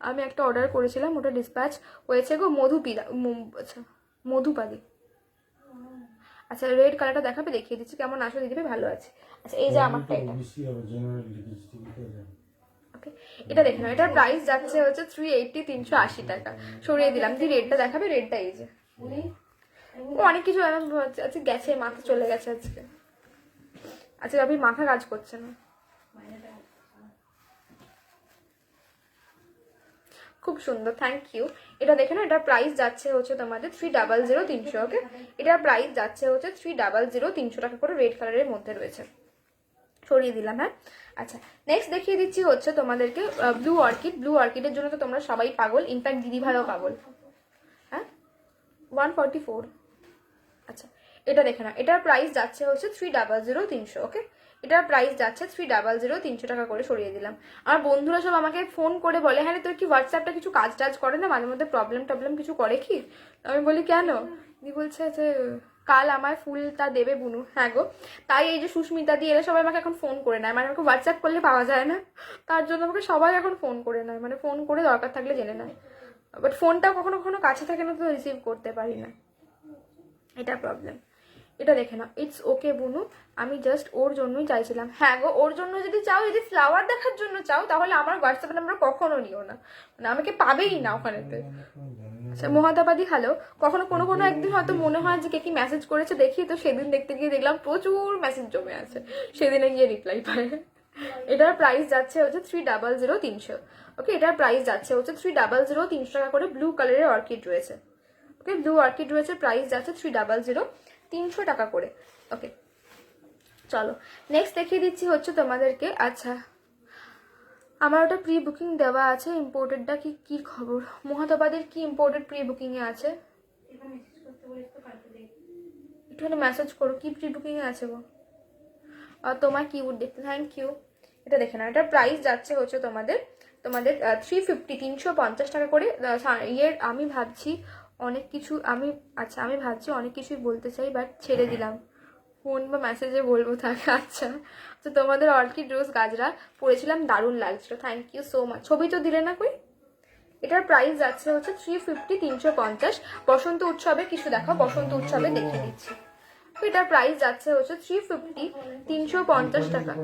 আমি একটা অর্ডার করেছিলাম, ওটা ডিসপ্যাচ হয়েছে গো। আচ্ছা মধুপালি। আচ্ছা, রেড কালারটা দেখাবে, দেখিয়ে দিচ্ছি কেমন আসো দিদিভাই, ভালো আছে। আচ্ছা, এই যে আমারটা এটা। ওকে, এটা দেখে নাও, এটার প্রাইস যাচ্ছে হচ্ছে 380 টাকা। সরিয়ে দিলাম। দি রেডটা দেখাবে? রেডটা এই যে, ও অনেক কিছু আজকে গেছে, মাথা চলে গেছে আজকে। আচ্ছা, আপনি মাথা কাজ করছে না, খুব সুন্দর, থ্যাংক ইউ। এটা দেখে না, এটার প্রাইস যাচ্ছে হচ্ছে তোমাদের 300। ওকে, এটার প্রাইস যাচ্ছে হচ্ছে 300 টাকা করে, রেড কালারের মধ্যে রয়েছে। সরিয়ে দিলাম। হ্যাঁ, আচ্ছা, নেক্সট দেখিয়ে দিচ্ছি হচ্ছে তোমাদেরকে ব্লু অর্কিড। ব্লু অর্কিডের জন্য তো তোমরা সবাই পাগল, ইনফ্যাক্ট দিদি ভাইও পাগল। হ্যাঁ, 144। আচ্ছা, এটা দেখে না, এটার প্রাইস যাচ্ছে হচ্ছে 300 300। ওকে, এটার প্রাইস যাচ্ছে 300 300 টাকা করে সরিয়ে দিলাম। আমার বন্ধুরা সব আমাকে ফোন করে বলে, হ্যাঁ রে, তোর কি হোয়াটসঅ্যাপটা কিছু কাজ টাজ করে না, মাঝে মধ্যে প্রবলেম কিছু করে কি? আমি বলি কেন? দি বলছে যে কাল আমায় ফুলটা দেবে বুনু। হ্যাঁ গো, তাই এই যে সুস্মিতা দিয়ে এরা সবাই আমাকে এখন ফোন করে নেয়, মানে আমাকে হোয়াটসঅ্যাপ করলে পাওয়া যায় না, তার জন্য আমাকে সবাই এখন ফোন করে নেয়, মানে ফোন করে দরকার থাকলে জেনে নেয়। বাট ফোনটা কখনো কখনো কাছে থাকে না, তো রিসিভ করতে পারি না, এটা প্রবলেম। এটা দেখে না, ইটস ওকে বুনু, আমি জাস্ট ওর জন্যই চাইছিলাম। হ্যাঁ গো, ওর জন্য যদি চাও, যদি ফ্লাওয়ার দেখার জন্য চাও, তাহলে আমার হোয়াটসঅ্যাপ নাম্বার কখনো নিও না, মানে আমাকে পাবেই না ওখানেতে। আচ্ছা মহাতাবাদি হ্যালো, কখনো কোনো কোনো একদিন হয়তো মনে হয় যে কে কি মেসেজ করেছে দেখি, তো সেদিন দেখতে গিয়ে দেখলাম প্রচুর মেসেজ জমে আছে, সেদিনে গিয়ে রিপ্লাই পায়। এটার প্রাইস যাচ্ছে হচ্ছে 300 300। ওকে, এটার প্রাইস যাচ্ছে হচ্ছে 300 300 টাকা করে। ব্লু কালারের অর্কিড রয়েছে। ওকে, ব্লু অর্কিড রয়েছে, প্রাইস যাচ্ছে 300 300 টাকা করে। ওকে, চলো নেক্সট দেখিয়ে দিচ্ছি হচ্ছে তোমাদেরকে। আচ্ছা, আমার ওটা প্রি বুকিং দেওয়া আছে, ইম্পোর্টেডটা কি কি খবর? মহাতাবাদের কি ইম্পোর্টেড প্রি বুকিংয়ে আছে? এবার মেসেজ করতে বলিস তো কালকে দেখ। একটুখানি মেসেজ করো, কি প্রি বুকিংয়ে আছে গো? তোমার কি উড দেখতে, থ্যাংক ইউ। এটা দেখে না, এটার প্রাইস যাচ্ছে হচ্ছে তোমাদের 350 350 টাকা করে। ইয়ের আমি ভাবছি অনেক কিছু, আমি ভাবছি অনেক কিছুই বলতে চাই, বাট ছেড়ে দিলাম, ফোন বা মেসেজে বলবো থাকে। আচ্ছা, তো তোমাদের অর্কিড রোজ গাজরা পরেছিলাম, দারুণ লাগছিল, থ্যাংক ইউ সো মাচ। ছবি তো দিলে না কই? এটার প্রাইস যাচ্ছে হচ্ছে 350 350। বসন্ত উৎসবে কিছু দেখো, বসন্ত উৎসবে দেখিয়ে দিচ্ছি। তো এটার প্রাইস যাচ্ছে হচ্ছে 350 350 টাকা।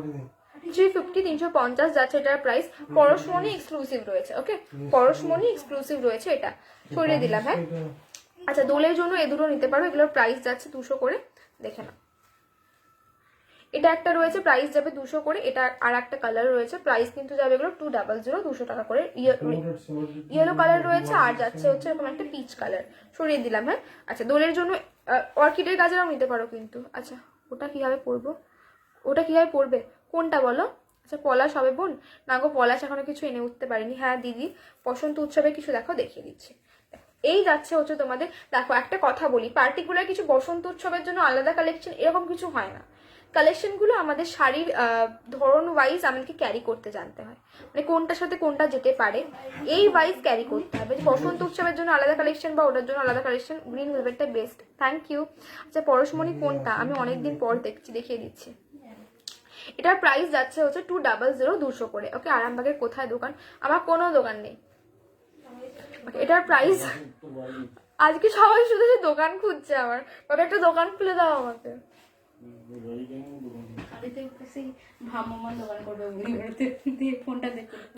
350 350 যাচ্ছে এটার প্রাইস। পরশমণি এক্সক্লুসিভ রয়েছে। ওকে, পরশমণি এক্সক্লুসিভ রয়েছে, এটা সরিয়ে দিলাম। হ্যাঁ, আচ্ছা, দোলের জন্য এ দুটো নিতে পারো, এগুলোর প্রাইস যাচ্ছে 200 করে, দেখে নাও। এটা একটা রয়েছে, প্রাইস যাবে 200 করে। এটা আর একটা কালার রয়েছে, প্রাইস কিন্তু যাবে এগুলো 200 200 টাকা করে। ইয়েলো কালার রয়েছে, আর যাচ্ছে হচ্ছে এরকম একটা পিচ কালার, সরিয়ে দিলাম। হ্যাঁ, আচ্ছা, দোলের জন্য অর্কিডের গাজরাও নিতে পারো কিন্তু। আচ্ছা, ওটা কিভাবে পরবো, ওটা কিভাবে পরবে, কোনটা বলো? আচ্ছা, পলাশ হবে বোন? না গো, পলাশ এখনো কিছু এনে উঠতে পারিনি। হ্যাঁ দিদি, বসন্ত উৎসবে কিছু দেখো, দেখিয়ে দিচ্ছি। এই যাচ্ছে হচ্ছে তোমাদের, দেখো একটা কথা বলি, পার্টিকুলার কিছু বসন্ত উৎসবের জন্য আলাদা কালেকশন এরকম কিছু হয় না। কালেকশনগুলো আমাদের শাড়ির ধরন ওয়াইজ আমাদেরকে ক্যারি করতে জানতে হয়, মানে কোনটার সাথে কোনটা যেতে পারে এই ওয়াইজ ক্যারি করতে হবে। বসন্ত উৎসবের জন্য আলাদা কালেকশন বা ওটার জন্য আলাদা কালেকশন, গ্রিন ভেলভেটটা বেস্ট, থ্যাংক ইউ। আচ্ছা, পরশমণি কোনটা, আমি অনেকদিন পর দেখছি, দেখিয়ে দিচ্ছি। এটার প্রাইস যাচ্ছে হচ্ছে 200 200 করে। ওকে, আরামবাগের কোথায় দোকান? আমার কোনো দোকান নেই। এটার প্রাইস, আজকে সবাই শুধু দোকান খুঁজছে আমার, তবে একটা দোকান খুলে দাও আমাকে।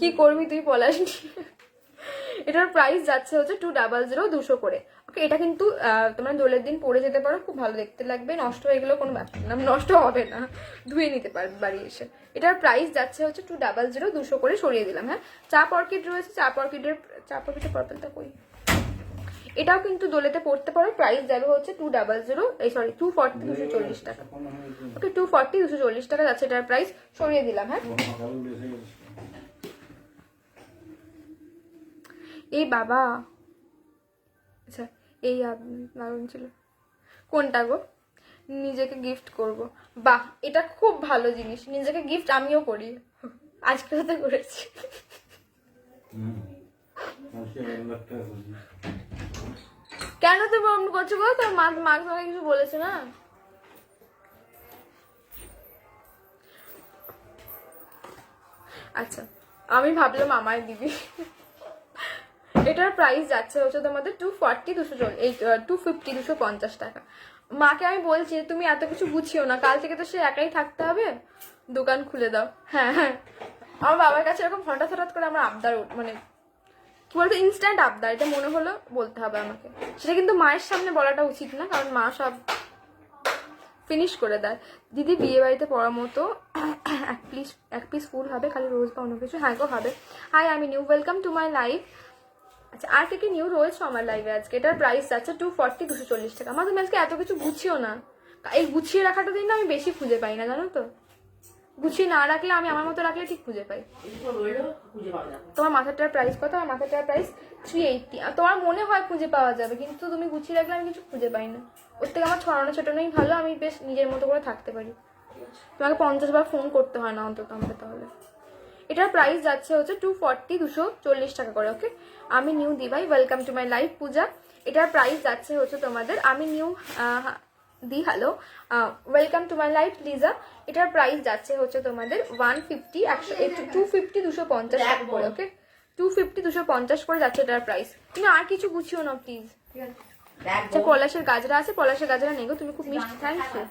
কি করবি তুই পলাশ? এটার প্রাইস যাচ্ছে হচ্ছে 200 200 করে। ওকে, এটা কিন্তু তোমরা দোলের দিন পরে যেতে পারো, খুব ভালো দেখতে লাগবে, নষ্ট হয়ে গেলেও কোনো ব্যাপার না, নষ্ট হবে না, ধুয়ে নিতে পারবে বাড়ি এসে। এটার প্রাইস যাচ্ছে হচ্ছে 200 200 করে, সরিয়ে দিলাম। হ্যাঁ, চাপ অর্কিড রয়েছে, চাপ অর্কিডের পার্পলটা কই? এটাও কিন্তু দোলেতে পড়তে পারো, প্রাইস যাবে হচ্ছে 240 240 টাকা। ওকে, 240 240 টাকা যাচ্ছে এটার প্রাইস, সরিয়ে দিলাম। হ্যাঁ, এই বাবা, আচ্ছা এই দারুণ ছিল, কোনটা গো? নিজেকে গিফট করব, বাহ, এটা খুব ভালো জিনিস, নিজেকে গিফট আমিও করি, আজকে তো করেছি। কেন তো প্রবলেম করছো গো? তোর মা তোমাকে কিছু বলেছে না? আচ্ছা, আমি ভাবলাম আমায় দিবি। এটার প্রাইস যাচ্ছে হচ্ছে তোমাদের 240 250 250 টাকা। মাকে আমি বলছি তুমি এত কিছু গুছিও না, কাল থেকে তো সে একাই থাকতে হবে, দোকান খুলে দাও। হ্যাঁ হ্যাঁ, আমার বাবার কাছে এরকম হঠাৎ হঠাৎ করে আমার আবদার, মানে কি বলতো, ইনস্ট্যান্ট আবদার, এটা মনে হলো বলতে হবে আমাকে। সেটা কিন্তু মায়ের সামনে বলাটা উচিত না, কারণ মা সব ফিনিশ করে দেয়। দিদি বিয়ে বাড়িতে পড়ার মতো এক পিস ফুল হবে, খালি রোজ বা অন্য কিছু? হ্যাঁ গো হবে। হাই, আমি new, welcome to my life. আচ্ছা, আর কে নিউ রয়েছে আমার লাইভে আজকে? এটার প্রাইস যাচ্ছে 240 240 টাকা। আমার তুমি আজকে এত কিছু গুছিও না, এই গুছিয়ে রাখাটা দিন না আমি বেশি খুঁজে পাই না, জানো তো? গুছিয়ে না রাখলে, আমি আমার মতো রাখলে ঠিক খুঁজে পাই। তোমার মাথাটার প্রাইস কত? আমার মাথাটার প্রাইস 380। আর তোমার মনে হয় খুঁজে পাওয়া যাবে, কিন্তু তুমি গুছিয়ে রাখলে আমি কিছু খুঁজে পাই না। ওর থেকে আমার ছড়ানো ছোটানোই ভালো, আমি বেশ নিজের মতো করে থাকতে পারি। তোমাকে 50 বার ফোন করতে হয় না অন্তত আমাকে তাহলে। এটার প্রাইস যাচ্ছে হচ্ছে 240 টাকা করে। ওকে, আমি নিউ দিভাই, welcome to my live Puja. এটার প্রাইস যাচ্ছে হচ্ছে তোমাদের, আমি নিউ দি hello, welcome to my live Liza. এটার প্রাইস যাচ্ছে হচ্ছে তোমাদের 150 250 250 টাকা করে। ওকে, 250 250 করে যাচ্ছে এটার প্রাইস। তুমি আর কিছু গুছিও না প্লিজ। আচ্ছা, পলাশের গাজরা আছে, পলাশের গাজরা নেগো, তুমি খুব মিষ্টি, থ্যাংক ইউ।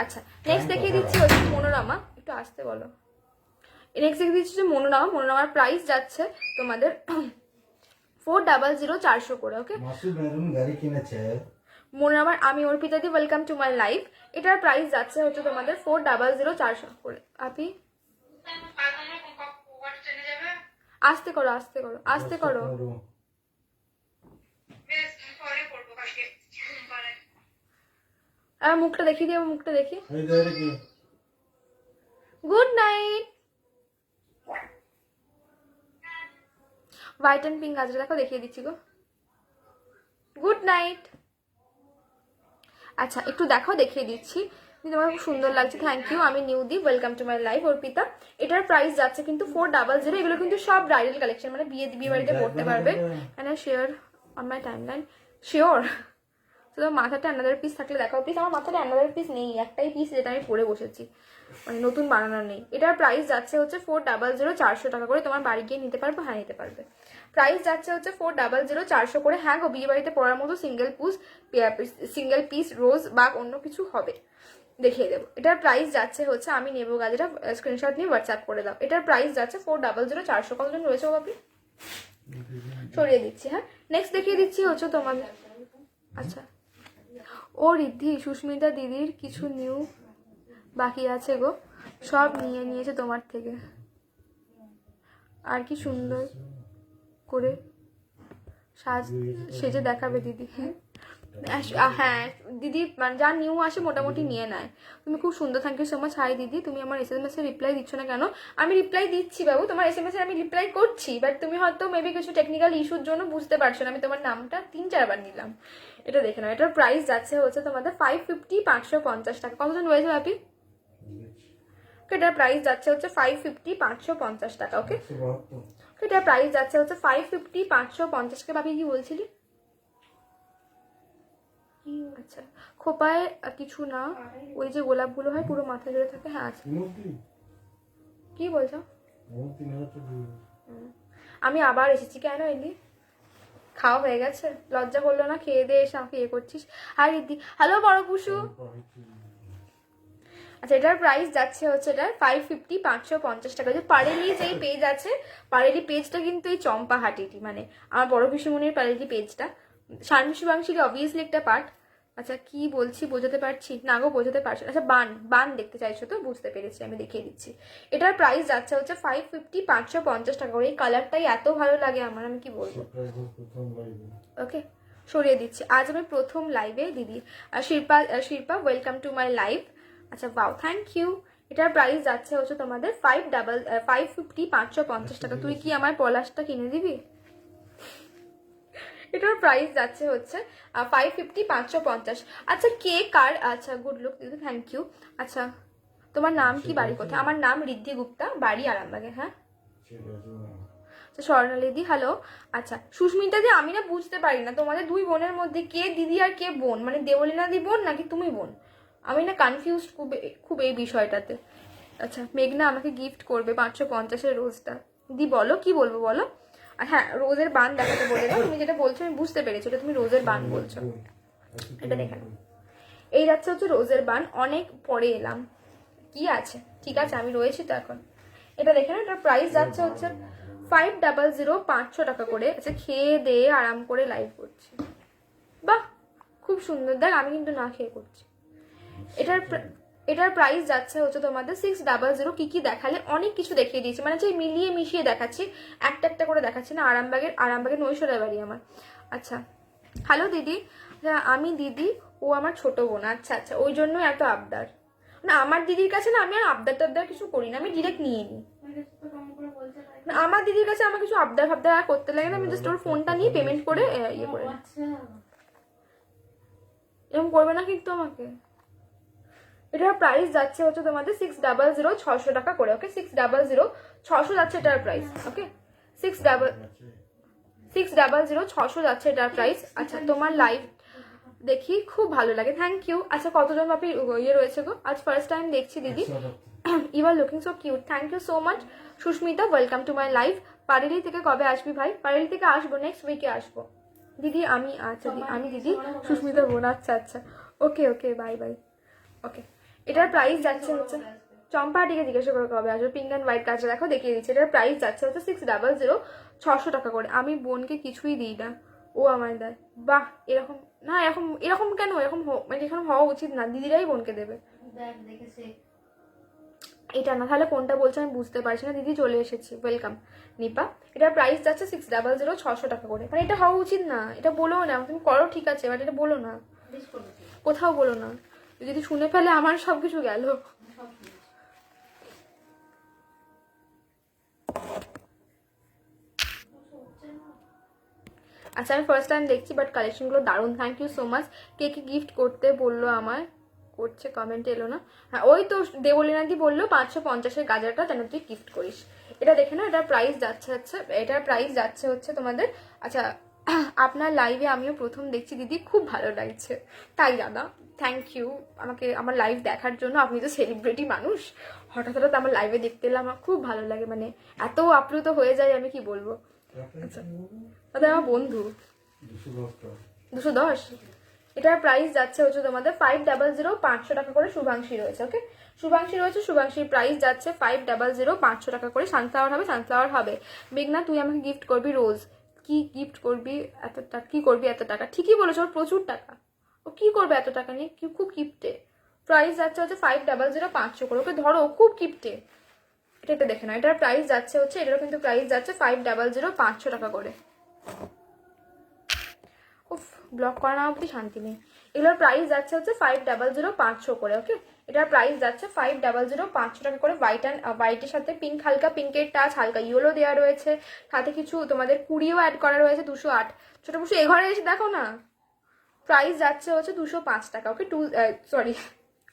আচ্ছা, নেক্সট দেখিয়ে দিচ্ছি হচ্ছে মনোরমা, একটু আসতে বলো। নেক্সট দেখিয়ে দিচ্ছি যে মনোরমা। মনোরমার প্রাইস যাচ্ছে তোমাদের 400 400 করে। ওকে, মাসুদ মেরুন গাড়ি কিনেছে। মনোরমার আমি অর্পিতা দি, ওয়েলকাম টু মাই লাইফ। এটার প্রাইস যাচ্ছে হচ্ছে তোমাদের 400 400 করে। আপনি আস্তে করো, আস্তে করো, আস্তে করো। আর মুখটা দেখিয়ে দিও, মুখটা দেখি। Good night. White and pink গাজরা দেখো, দেখিয়ে দিচ্ছি গো। Good night. আচ্ছা, একটু দেখো, দেখিয়ে দিচ্ছি। তোমার খুব সুন্দর লাগছে, থ্যাংক ইউ। আমি নিউ দি, welcome to my life Arpita. এটার প্রাইস যাচ্ছে কিন্তু 400। এগুলো কিন্তু সব ব্রাইডাল কালেকশন, মানে বিয়ে বাড়িতে পড়তে পারবে। And I share on my time line. Sure. তো তোমার মাথাটা অ্যানাদার পিস থাকলে দেখাও প্লিজ। আমার মাথাটা অ্যানাদার পিস নেই, একটাই পিস যেটা আমি পরে বসেছি, মানে নতুন বানানোর নেই। এটার প্রাইস যাচ্ছে হচ্ছে 400 400 টাকা করে। তোমার বাড়ি গিয়ে নিতে পারবে, হ্যাঁ নিতে পারবে। প্রাইস যাচ্ছে হচ্ছে 400 400 করে। হ্যাঁ গো, বিয়ে বাড়িতে পড়ার মতো সিঙ্গেল পিস রোজ বা অন্য কিছু হবে, দেখিয়ে দেবো। এটার প্রাইস যাচ্ছে হচ্ছে, আমি নেবো গাজরা, স্ক্রিনশট নিয়ে হোয়াটসঅ্যাপ করে দাও। এটার প্রাইস যাচ্ছে 400 400। কতজন রয়েছে বাপি? সরিয়ে দিচ্ছি। হ্যাঁ, নেক্সট দেখিয়ে দিচ্ছি হচ্ছে তোমাদের। আচ্ছা, ও রিদ্ধি, সুস্মিতা দিদির কিছু নিউ বাকি আছে গো, সব নিয়ে নিয়েছে তোমার থেকে। আর কি সুন্দর করে সেজে দেখাবে দিদি। হ্যাঁ দিদি, মানে যা নিউ আসে মোটামুটি নিয়ে নেয়। তুমি খুব সুন্দর, thank you so much. Hi দিদি, তুমি আমার SMS এর রিপ্লাই দিচ্ছ না কেন? আমি রিপ্লাই দিচ্ছি বাবু, তোমার SMS এর আমি রিপ্লাই করছি, বাট তুমি হয়তো মেবি কিছু টেকনিক্যাল ইস্যুর জন্য বুঝতে পারছো না। আমি তোমার নামটা 3-4 বার নিলাম, এটা দেখে নাও। এটার প্রাইস যাচ্ছে হচ্ছে তোমাদের 550 550 টাকা। কতজন রয়েছে বাপি? এটার প্রাইস যাচ্ছে হচ্ছে 550 550 টাকা। ওকে, এটার প্রাইস যাচ্ছে হচ্ছে 550 550 টাকা। বাপি কি বলছিলি? আচ্ছা, খোপায় কিছু না, ওই যে গোলাপগুলো হয় পুরো মাথা জুড়ে থাকে। হ্যাঁ আছে। কি বলছো? আমি আবার এসেছি, কেন এলি? খাওয়া হয়ে গেছে? লজ্জা করলো না? খেয়ে দিয়ে এসে আমাকে ইয়ে করছিস। আর দিদি, হ্যালো বড় পুষু। আচ্ছা, এটার প্রাইস যাচ্ছে হচ্ছে এটার 550 550 টাকা। যে পারেলি যেই পেজ আছে, পারেলি পেজটা কিন্তু এই চম্পাহাটিটি, মানে আমার বড় পিসুমনির পারেলি পেজটা। শারমি শুভাংশীর অবভিয়াসলি একটা পার্ট। আচ্ছা, কি বলছি বোঝাতে পারছি না গো? বোঝাতে পারছি। আচ্ছা, বান দেখতে চাইছো তো? বুঝতে পেরেছি, আমি দেখিয়ে দিচ্ছি। এটার প্রাইস যাচ্ছে হচ্ছে 550 550 টাকা করে। এই কালারটাই এত ভালো লাগে আমার, আমি কি বলবো। ওকে, সরিয়ে দিচ্ছি। আজ আমি প্রথম লাইভে দিদি। Shilpa welcome to my live. আচ্ছা, ওয়াও, থ্যাংক ইউ। এটার প্রাইস যাচ্ছে হচ্ছে তোমাদের 550 550 টাকা। তুই কি আমার পলাশটা কিনে দিবি? এটার প্রাইস যাচ্ছে হচ্ছে 550 550। আচ্ছা, কে কার? আচ্ছা, গুড লুক দিদি, থ্যাংক ইউ। আচ্ছা, তোমার নাম কি, বাড়ি কোথায়? আমার নাম রিদ্ধি গুপ্তা, বাড়ি আরামবাগে। হ্যাঁ, আচ্ছা, স্বর্ণালিদি, হ্যালো। আচ্ছা, সুস্মিতা দি, আমি না বুঝতে পারি না তোমাদের দুই বোনের মধ্যে কে দিদি আর কে বোন, মানে দেবলীনা দি বোন নাকি তুমি বোন? আমি না কনফিউজড খুব এই বিষয়টাতে। আচ্ছা, মেঘনা আমাকে গিফট করবে 550-এর রোজটা। দি বলো, কি বলবো বলো। আর হ্যাঁ, রোজের বান দেখাতে বলে দাও। তুমি যেটা বলছো আমি বুঝতে পেরেছি, ওটা তুমি রোজের বান বলছো। এটা দেখে নাও। এই যাচ্ছে হচ্ছে রোজের বান। অনেক পরে এলাম, কি আছে? ঠিক আছে, আমি রয়েছি তো এখন। এটা দেখে না, এটার প্রাইস যাচ্ছে হচ্ছে 500 500 টাকা করে। আচ্ছা, খেয়ে দিয়ে আরাম করে লাইভ করছি। বাহ, খুব সুন্দর। দেখ, আমি কিন্তু না খেয়ে করছি। এটার প্রাইস যাচ্ছে হচ্ছে তোমাদের 600। কি কি দেখালে অনেক কিছু দেখিয়ে দিয়েছি, মানে যে মিলিয়ে মিশিয়ে দেখাচ্ছি, একটা একটা করে দেখাচ্ছি না। আরামবাগের নৈশরা বাড়ি আমার। আচ্ছা, হ্যালো দিদি। আমি দিদি, ও আমার ছোট বোন। আচ্ছা আচ্ছা, ওই জন্য এত আবদার। না আমার দিদির কাছে না আমি আর আবদার টাবদার কিছু করি না, আমি ডিরেক্ট নিয়ে নিই। মানে তো কেমন করে বলতে পারি না, আমার দিদির কাছে আমার কিছু আবদার ফাবদার আর করতে লাগে না, আমি জাস্ট ওর ফোনটা নিয়ে পেমেন্ট করে ইয়ে করে নিই। আচ্ছা এরকম করবে না কিন্তু আমাকে। এটার প্রাইস যাচ্ছে হচ্ছে তোমাদের 600 600 টাকা করে, ওকে 600 600 যাচ্ছে এটার প্রাইস, ওকে 600 600 যাচ্ছে এটার প্রাইস। আচ্ছা তোমার লাইভ দেখি খুব ভালো লাগে, থ্যাংক ইউ। আচ্ছা কতজন বাপি ইয়ে রয়েছে গো, আজ ফার্স্ট টাইম দেখছি দিদি। You are looking so cute, thank you so much. Susmita welcome to my live. পারেলি থেকে কবে আসবি ভাই? পারেলি থেকে আসবো, নেক্সট উইকে আসবো দিদি আমি। আচ্ছা আমি দিদি সুস্মিতার বোন, আচ্ছা আচ্ছা ওকে ওকে বাই বাই ওকে। এটার প্রাইস যাচ্ছে হচ্ছে চম্পাহাটিকে জিজ্ঞাসা করে কবে আসবে। পিঙ্ক অ্যান্ড হোয়াইট কাজটা দেখো দেখিয়ে দিচ্ছে। এটার প্রাইস যাচ্ছে হচ্ছে 600 600 টাকা করে। আমি বোনকে কিছুই দিই না, ও আমায় দেয়। বাহ, এরকম না, এরকম এরকম কেন, এরকম মানে এরকম হওয়া উচিত না, দিদিরাই বোনকে দেবে। দেখ দেখেছে এটা না, তাহলে কোনটা বলছো আমি বুঝতে পারছি না। দিদি চলে এসেছি, ওয়েলকাম নিপা। এটার প্রাইস যাচ্ছে 600 600 টাকা করে। মানে এটা হওয়া উচিত না, এটা বলো না, তুমি করো ঠিক আছে, বাট এটা বলো না, বেশ করেছে কোথাও বলো না। যদি শুনে ফেলে আমার সবকিছু গেল। সব শুনেছি। আচ্ছা আমি ফার্স্ট টাইম দেখছি, বাট কালেকশনগুলো দারুণ, থ্যাংক ইউ সো মাচ। কে কি গিফট করতে বললো আমায়, করছে কমেন্ট এলো না। হ্যাঁ ওই তো দেবলীনাদি বললো 550-এর গাজারটা যেন তুই গিফট করিস। এটা দেখে না, এটার প্রাইস যাচ্ছে হচ্ছে, এটার প্রাইস যাচ্ছে হচ্ছে তোমাদের। আচ্ছা আপনার লাইভে আমিও প্রথম দেখছি দিদি, খুব ভালো লাগছে। তাই দাদা থ্যাংক ইউ আমাকে আমার লাইভ দেখার জন্য। আপনি তো সেলিব্রিটি মানুষ, হঠাৎ হঠাৎ আমার লাইভে দেখতে এলে আমার খুব ভালো লাগে, মানে এত আপ্লুত হয়ে যায় আমি কি বলবো। আচ্ছা দাদা আমার বন্ধু 210। এটার প্রাইস যাচ্ছে হচ্ছে তোমাদের 500 500 টাকা করে। শুভাংশী রয়েছে, ওকে শুভাংশী রয়েছে, শুভাংশীর প্রাইস যাচ্ছে 500 500 টাকা করে। সানফ্লাওয়ার হবে, সানফ্লাওয়ার হবে। মেঘনা তুই আমাকে গিফট করবি রোজ। কি গিফট করবি এত টাকা, কি করবি এত টাকা? ঠিকই বলেছো, ওর প্রচুর টাকা, ও কি করবে এত টাকা নিয়ে, কি খুব কিপটে। প্রাইস যাচ্ছে হচ্ছে 500 500 করে, ওকে ধরো খুব কিপটে। এটা দেখে না, এটার প্রাইস যাচ্ছে হচ্ছে, এটারও কিন্তু প্রাইস যাচ্ছে 500 500 টাকা করে। উফ ব্লক করা না অব্দি শান্তি নেই। এগুলোর প্রাইস যাচ্ছে হচ্ছে 500 500 করে, ওকে এটার প্রাইস যাচ্ছে 500 500 টাকা করে। হোয়াইটের সাথে পিঙ্ক, হালকা পিঙ্কের টাচ, হালকা ইয়েলো দেওয়া রয়েছে, সাথে কিছু তোমাদের কুড়িও অ্যাড করা রয়েছে। 208 ছোট বসে এ ঘরে এসে দেখো না। প্রাইস যাচ্ছে হচ্ছে 205 টাকা, ওকে সরি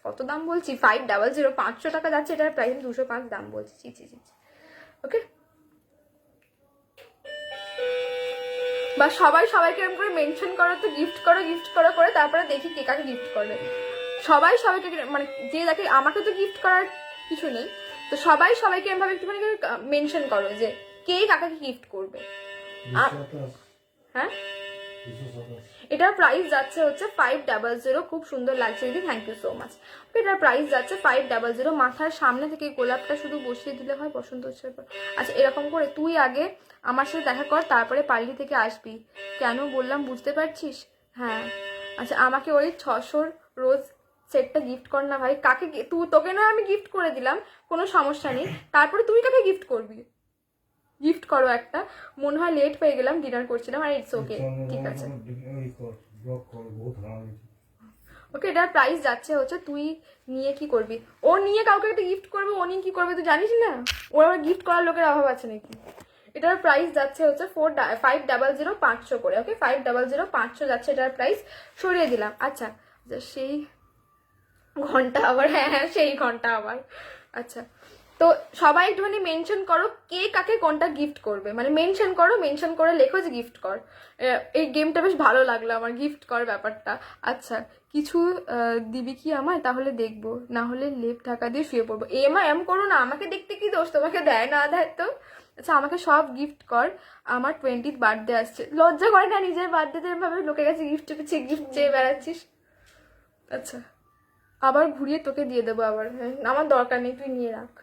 কত দাম বলছি, 500 500 টাকা যাচ্ছে এটার প্রাইস, 205 দাম বলছি, ছি ছি ছি। ওকে বা সবাই সবাইকে এরকম করে মেনশন করো তো, গিফট করো করে তারপরে দেখি কে কাকে গিফট করবে। সবাই সবাইকে মানে যে দেখে, আমাকে তো গিফট করার কিছু নেই, তো সবাই সবাইকে এমভাবে একটুখানি মেনশন করো যে কে কাকে গিফট করবে। হ্যাঁ এটার প্রাইস যাচ্ছে হচ্ছে 500, খুব সুন্দর লাগছে দিদি, থ্যাংক ইউ সো মাচ। এটার প্রাইস যাচ্ছে 500। মাথার সামনে থেকে গোলাপটা শুধু বসিয়ে দিলে হয় বসন্ত উৎসবের পর। আচ্ছা এরকম করে তুই আগে আমার সাথে দেখা কর, তারপরে পার্লি থেকে আসবি। কেন বললাম বুঝতে পারছিস? হ্যাঁ আচ্ছা আমাকে ওই 600 রোজ সেটটা গিফট কর না ভাই। কাকে তুই, তোকে না আমি গিফট করে দিলাম, কোনো সমস্যা নেই, তারপরে তুই কাকে গিফট করবি? গিফট করো একটা। মনে হয় লেট হয়ে গেলাম, ডিনার করছিলাম, আর ইটস ওকে, ঠিক আছে ওকে। এটার প্রাইস যাচ্ছে হচ্ছে, তুই নিয়ে কি করবি? ও নিয়ে কাউকে একটা গিফট করবে, ও নিয়ে কি করবে তুই জানিস না? ওর আবার গিফট করার লোকের অভাব আছে নাকি? এটার প্রাইস যাচ্ছে হচ্ছে 500 500 করে, ওকে 500 500 যাচ্ছে এটার প্রাইস। সরিয়ে দিলাম। আচ্ছা সেই ঘন্টা আবার, হ্যাঁ হ্যাঁ সেই ঘন্টা আবার। আচ্ছা তো সবাই একটুখানি মেনশন করো কে কাকে কোনটা গিফট করবে, মানে মেনশন করো, মেনশন করে লেখো যে গিফট কর। এই গেমটা বেশ ভালো লাগলো আমার, গিফট কর ব্যাপারটা। আচ্ছা কিছু দিবি কি আমায়? তাহলে দেখবো, না হলে লেপ ঢাকা দিয়ে শুয়ে পড়বো। এম করো না, আমাকে দেখতে কি দোষ, তোমাকে দেয় না দেয় তো। আচ্ছা আমাকে সব গিফট কর, আমার 20th বার্থডে আসছে। লজ্জা করে না নিজের বার্থডেতে এভাবে লোকের কাছে গিফট চেয়ে বেড়াচ্ছিস? আচ্ছা আবার ঘুরিয়ে তোকে দিয়ে দেবো আবার, হ্যাঁ আমার দরকার নেই, তুই নিয়ে রাখ।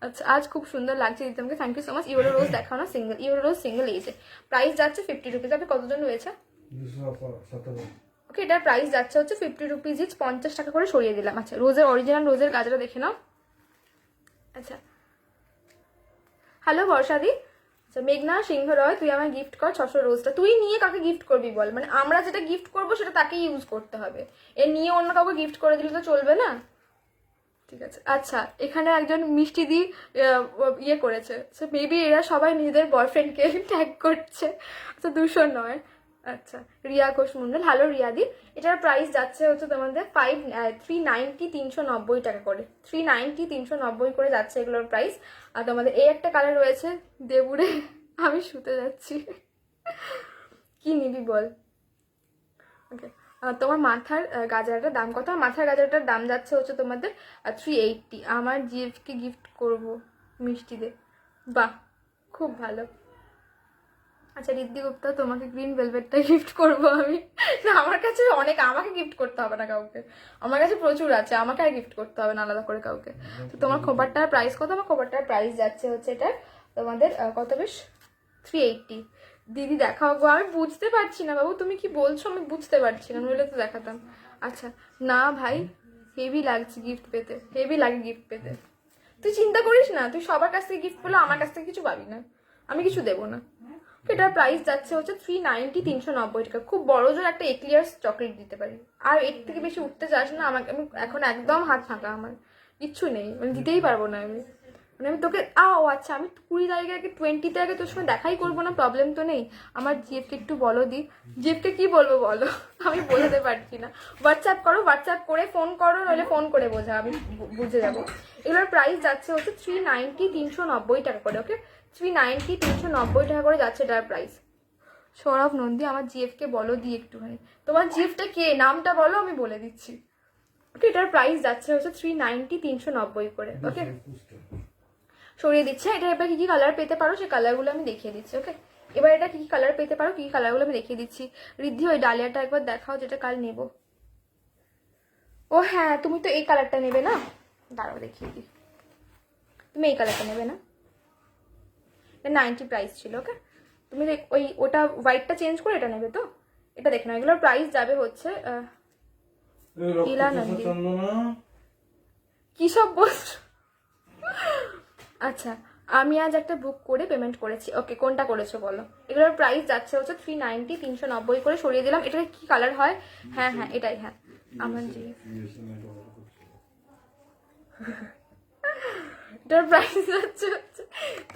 আচ্ছা আজ খুব সুন্দর লাগছে দিদি তোমাকে, thank you so much. Euro rose দেখাও না, ইউরো রোজ সিঙ্গেল এজে। প্রাইস যাচ্ছে 50 রুপিস। আপনি কতজন রয়েছে? ওকে এটার প্রাইস যাচ্ছে হচ্ছে 50 রুপিস ইচ, 50 টাকা করে সরিয়ে দিলাম। আচ্ছা রোজের অরিজিনাল রোজের গাছটা দেখে নাও। আচ্ছা হ্যালো বর্ষাদি। আচ্ছা মেঘনা সিংহ রয়, তুই আমায় গিফট কর 600 রোজটা। তুই নিয়ে কাকে গিফট করবি বল, মানে আমরা যেটা গিফট করবো সেটা তাকেই ইউজ করতে হবে, এর নিয়ে অন্য কাউকে গিফট করে দিলে তো চলবে না। ঠিক আছে। আচ্ছা, এখানে একজন মিষ্টি দি ইয়ে করেছে, সো মেবি এরা সবাই নিজেদের বয়ফ্রেন্ডকে ট্যাগ করছে, তো 200 নয়। আচ্ছা, রিয়া ঘোষ মন্ডল, হ্যালো রিয়াদি। এটার প্রাইস যাচ্ছে হচ্ছে তোমাদের 390 390 টাকা করে, 390 390 করে যাচ্ছে এগুলোর প্রাইস। আর তোমাদের এই একটা কালার রয়েছে, দেবুরে আমি শুতে যাচ্ছি, কি নিবি বল। ওকে, তোমার মাথার গাজরাটার দাম কত? মাথার গাজরাটার দাম যাচ্ছে হচ্ছে তোমাদের 380। আমার জিএফকে গিফট করব মিষ্টি দে, বাহ খুব ভালো। আচ্ছা রিদ্ধি গুপ্তা, তোমাকে গ্রিন ভেলভেটটা গিফট করব আমি। না, আমার কাছে অনেক, আমাকে গিফট করতে হবে না কাউকে, আমার কাছে প্রচুর আছে, আমাকে আর গিফট করতে হবে না আলাদা করে কাউকে। তো তোমার খোপারটার প্রাইস কত? আমার খোপারটার প্রাইস যাচ্ছে হচ্ছে এটা তোমাদের কত বেশ 380। দিদি দেখাও গো, আমি বুঝতে পারছি না বাবু তুমি কি বলছো, আমি বুঝতে পারছি না, নইলে তো দেখাতাম। আচ্ছা না ভাই, হেভি লাগছে গিফট পেতে, হেভি লাগে গিফট পেতে। তুই চিন্তা করিস না, তুই সবার কাছ থেকে গিফট পেলে আমার কাছ থেকে কিছু পাবি না, আমি কিছু দেবো না। এটার প্রাইস যাচ্ছে হচ্ছে 390 390 টাকা। খুব বড় জোর একটা এক্লিয়ার্স চকলেট দিতে পারি, আর এর থেকে বেশি উঠতে চাস না আমাকে, আমি এখন একদম হাত ফাঁকা, আমার কিচ্ছু নেই, মানে দিতেই পারবো না আমি, মানে আমি তোকে ও আচ্ছা, আমি 20 তারিখে আগে 20তে আগে তোর সঙ্গে দেখাই করবো না, প্রবলেম তো নেই। আমার জিএফকে একটু বলো দি, জিএফকে কি বলবো বলো, আমি বোঝাতে পারছি না। হোয়াটসঅ্যাপ করো, হোয়াটসঅ্যাপ করে ফোন করো, নইলে ফোন করে বোঝা, আমি বুঝে যাবো। এগুলোর প্রাইস যাচ্ছে হচ্ছে 390 390 টাকা করে। ওকে, 390 390 টাকা করে যাচ্ছে এটার প্রাইস। সৌরভ নন্দী, আমার জিএফকে বলো দি একটুখানি, তোমার জিএফটা কে, নামটা বলো, আমি বলে দিচ্ছি। ওকে, এটার প্রাইস যাচ্ছে হচ্ছে 390 390 করে। ওকে, সরিয়ে দিচ্ছে। এটা এবার কি কি কালার পেতে পারো সেই কালারগুলো আমি দেখিয়ে দিচ্ছি। ওকে, এবার এটা কি কি কালার পেতে পারো, কি কি কালারগুলো আমি দেখিয়ে দিচ্ছি। ঋদ্ধি ওই ডালিয়াটা একবার দেখাও যেটা কাল নেব। ও হ্যাঁ, তুমি তো এই কালারটা নেবে না, দাঁড়াও দেখিয়ে দিই। তুমি এই কালারটা নেবে না, 90 প্রাইস ছিল। ওকে, তুমি ওই ওটা হোয়াইটটা চেঞ্জ করে এটা নেবে তো, এটা দেখে নাও। এগুলোর প্রাইস যাবে হচ্ছে ইলানন্দি, কি সব বলছো। আচ্ছা, আমি আজ একটা বুক করে পেমেন্ট করেছি। ওকে, কোনটা করেছো বলো। এগুলোর প্রাইস যাচ্ছে হচ্ছে 390 390 করে, সরিয়ে দিলাম। এটা কি কালার হয়? হ্যাঁ হ্যাঁ এটাই, হ্যাঁ আমার জি। এটার প্রাইস যাচ্ছে হচ্ছে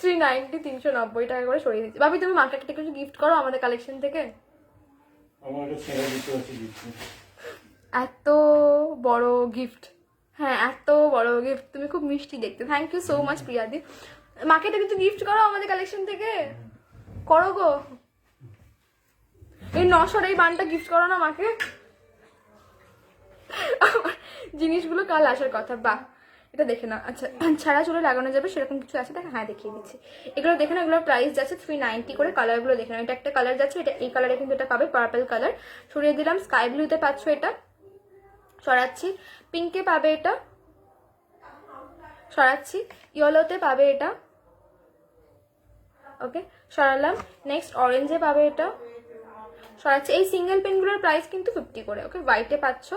390 390 টাকা করে, সরিয়ে দিচ্ছি। ভাবি তুমি মাকে একটা কিছু গিফট করো আমাদের কালেকশন থেকে। এত বড় গিফট, হ্যাঁ এত বড় গিফট, তুমি খুব মিষ্টি দেখতে, থ্যাংক ইউ সো মাচ প্রিয়াদি। মাকে একটা কিছু গিফট করো আমাদের কালেকশন থেকে, করো গো। এই 900 এই বানটা গিফট করো না মাকে। আমার জিনিসগুলো কাল আসার কথা, বাহ এটা দেখে না। আচ্ছা, ছাড়া চুলে লাগানো যাবে সেরকম কিছু আছে দেখা, হ্যাঁ দেখিয়ে দিচ্ছি। এগুলো দেখে না, এগুলোর প্রাইস যাচ্ছে 390 করে। কালারগুলো দেখে না, এটা একটা কালার যাচ্ছে, এটা এই কালারে কিন্তু এটা পাবে পার্পল কালার, সরিয়ে দিলাম। স্কাই ব্লুতে পাচ্ছ এটা, সরাচ্ছি। পিঙ্কে পাবে এটা, সরাচ্ছি। ইয়েলোতে পাবে এটা, ওকে সরালাম। নেক্সট অরেঞ্জে পাবে এটা, সরাচ্ছি। এই সিঙ্গেল পেনগুলোর প্রাইস কিন্তু 50 করে। ওকে, হোয়াইটে পাচ্ছ,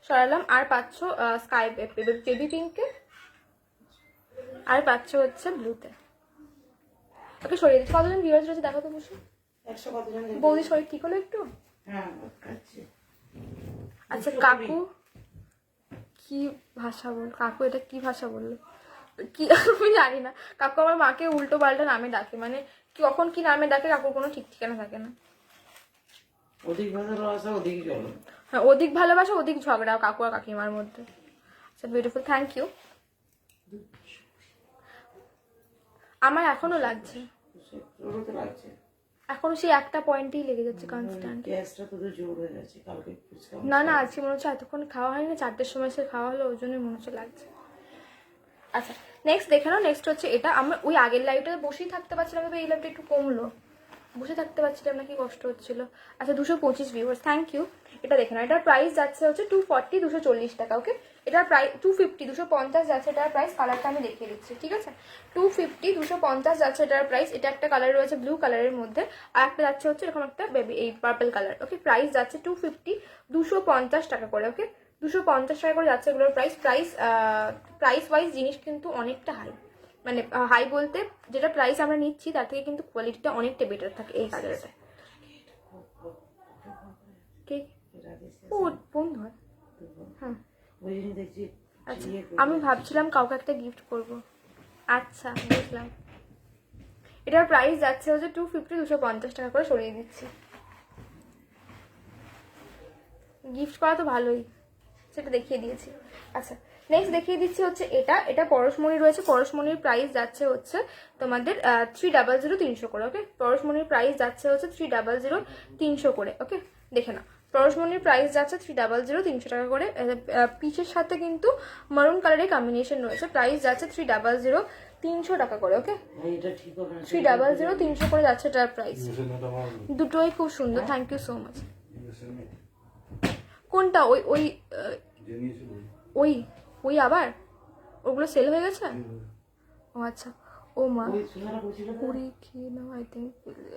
সরালাম। আর পাচ্ছ স্কাই বেবি পিঙ্কে, আর পাচ্ছ হচ্ছে ব্লুতে। ওকে, সরিয়ে দিচ্ছি। কতজন ভিউয়ার্স রয়েছে দেখো তো বসে। বৌদি শরীর ঠিক হলো একটু? আচ্ছা কাকু কি ভাষা বল, কাকু এটা কি ভাষা বললো কি আমি জানি না। কাকু আমার মাকে উল্টো পাল্টা নামে ডাকে, মানে কখন কি নামে ডাকে কাকুর কোনো ঠিক ঠিকানা থাকে না। অধিক ভালোবাসা অধিক চলো, হ্যাঁ অধিক ভালোবাসা অধিক ঝগড়া কাকু আর কাকিমার মধ্যে। আচ্ছা বিউটিফুল, থ্যাংক ইউ। আমার এখনো লাগছে, লাগছে এখনো সেই একটা পয়েন্টেই লেগে যাচ্ছে কনস্ট্যান্ট। গ্যাসটা তো জোর হয়ে গেছে কালকে ফুচকা। না না, আজকে মনে হচ্ছে এতক্ষণ খাওয়া হয়নি, 4টের সময় সে খাওয়া হলো, ওই জন্যই মনে হচ্ছে লাগছে। আচ্ছা নেক্সট দেখে নাও। নেক্সট হচ্ছে এটা, আমি ওই আগের লাইভটাতে বসেই থাকতে পারছিলাম, তবে এই লাইভটা একটু কমলো, বসে থাকতে পারছিলাম না, কি কষ্ট হচ্ছিল। আচ্ছা 225 ভিউয়ার্স, থ্যাংক ইউ। এটা দেখে নাও, এটার প্রাইস যাচ্ছে হচ্ছে 240 240 টাকা। ওকে, এটার প্রাইস 250 250 যাচ্ছে এটার প্রাইস। কালারটা আমি দেখিয়ে দিচ্ছি, ঠিক আছে। 250 250 যাচ্ছে এটার প্রাইস। এটা একটা কালার রয়েছে ব্লু কালারের মধ্যে, আর একটা যাচ্ছে হচ্ছে এরকম একটা বেবি এই পার্পল কালার। ওকে, প্রাইস যাচ্ছে 250 250 টাকা করে। ওকে, 250 টাকা করে যাচ্ছে এগুলোর প্রাইস। প্রাইস ওয়াইজ জিনিস কিন্তু অনেকটা হাই, মানে হাই বলতে যেটা প্রাইস আমরা নিচ্ছি তার থেকে কিন্তু কোয়ালিটিটা অনেকটা বেটার থাকে এই কালারটা। ও বন্ধু হয়, হ্যাঁ ওই জন্য দেখছি আচ্ছা আমি ভাবছিলাম কাউকে একটা গিফট করব। আচ্ছা বুঝলাম। এটার প্রাইস যাচ্ছে হচ্ছে 250 250 টাকা করে সরিয়ে দিচ্ছি। গিফট করা তো ভালোই, সেটা দেখিয়ে দিয়েছি। আচ্ছা নেক্সট দেখিয়ে দিচ্ছি হচ্ছে এটা পরশমণি রয়েছে। পরশমণির প্রাইস যাচ্ছে হচ্ছে তোমাদের 300 300 করে। ওকে, পরশমণির প্রাইস যাচ্ছে হচ্ছে 300 300 করে। ওকে দেখে না, পরশমণির প্রাইস যাচ্ছে 300 300 টাকা করে। পিচের সাথে কিন্তু মারুন কালারের কম্বিনেশন রয়েছে। প্রাইস যাচ্ছে 300 300 টাকা করে। ওকে, এটা ঠিক হবে না। 300 300 করে যাচ্ছে এটার প্রাইস। ইউএসএনটা আমার দুটোই খুব সুন্দর, থ্যাংক ইউ সো মাচ। ইউএসএন কোনটা? ওই ওই যে নিয়েছিল ওই ওই আবার ওগুলো সেল হয়ে গেছে? ও আচ্ছা, ও মা ওই সুন্দর বলছিল না? কুড়ি কি না আই থিঙ্ক।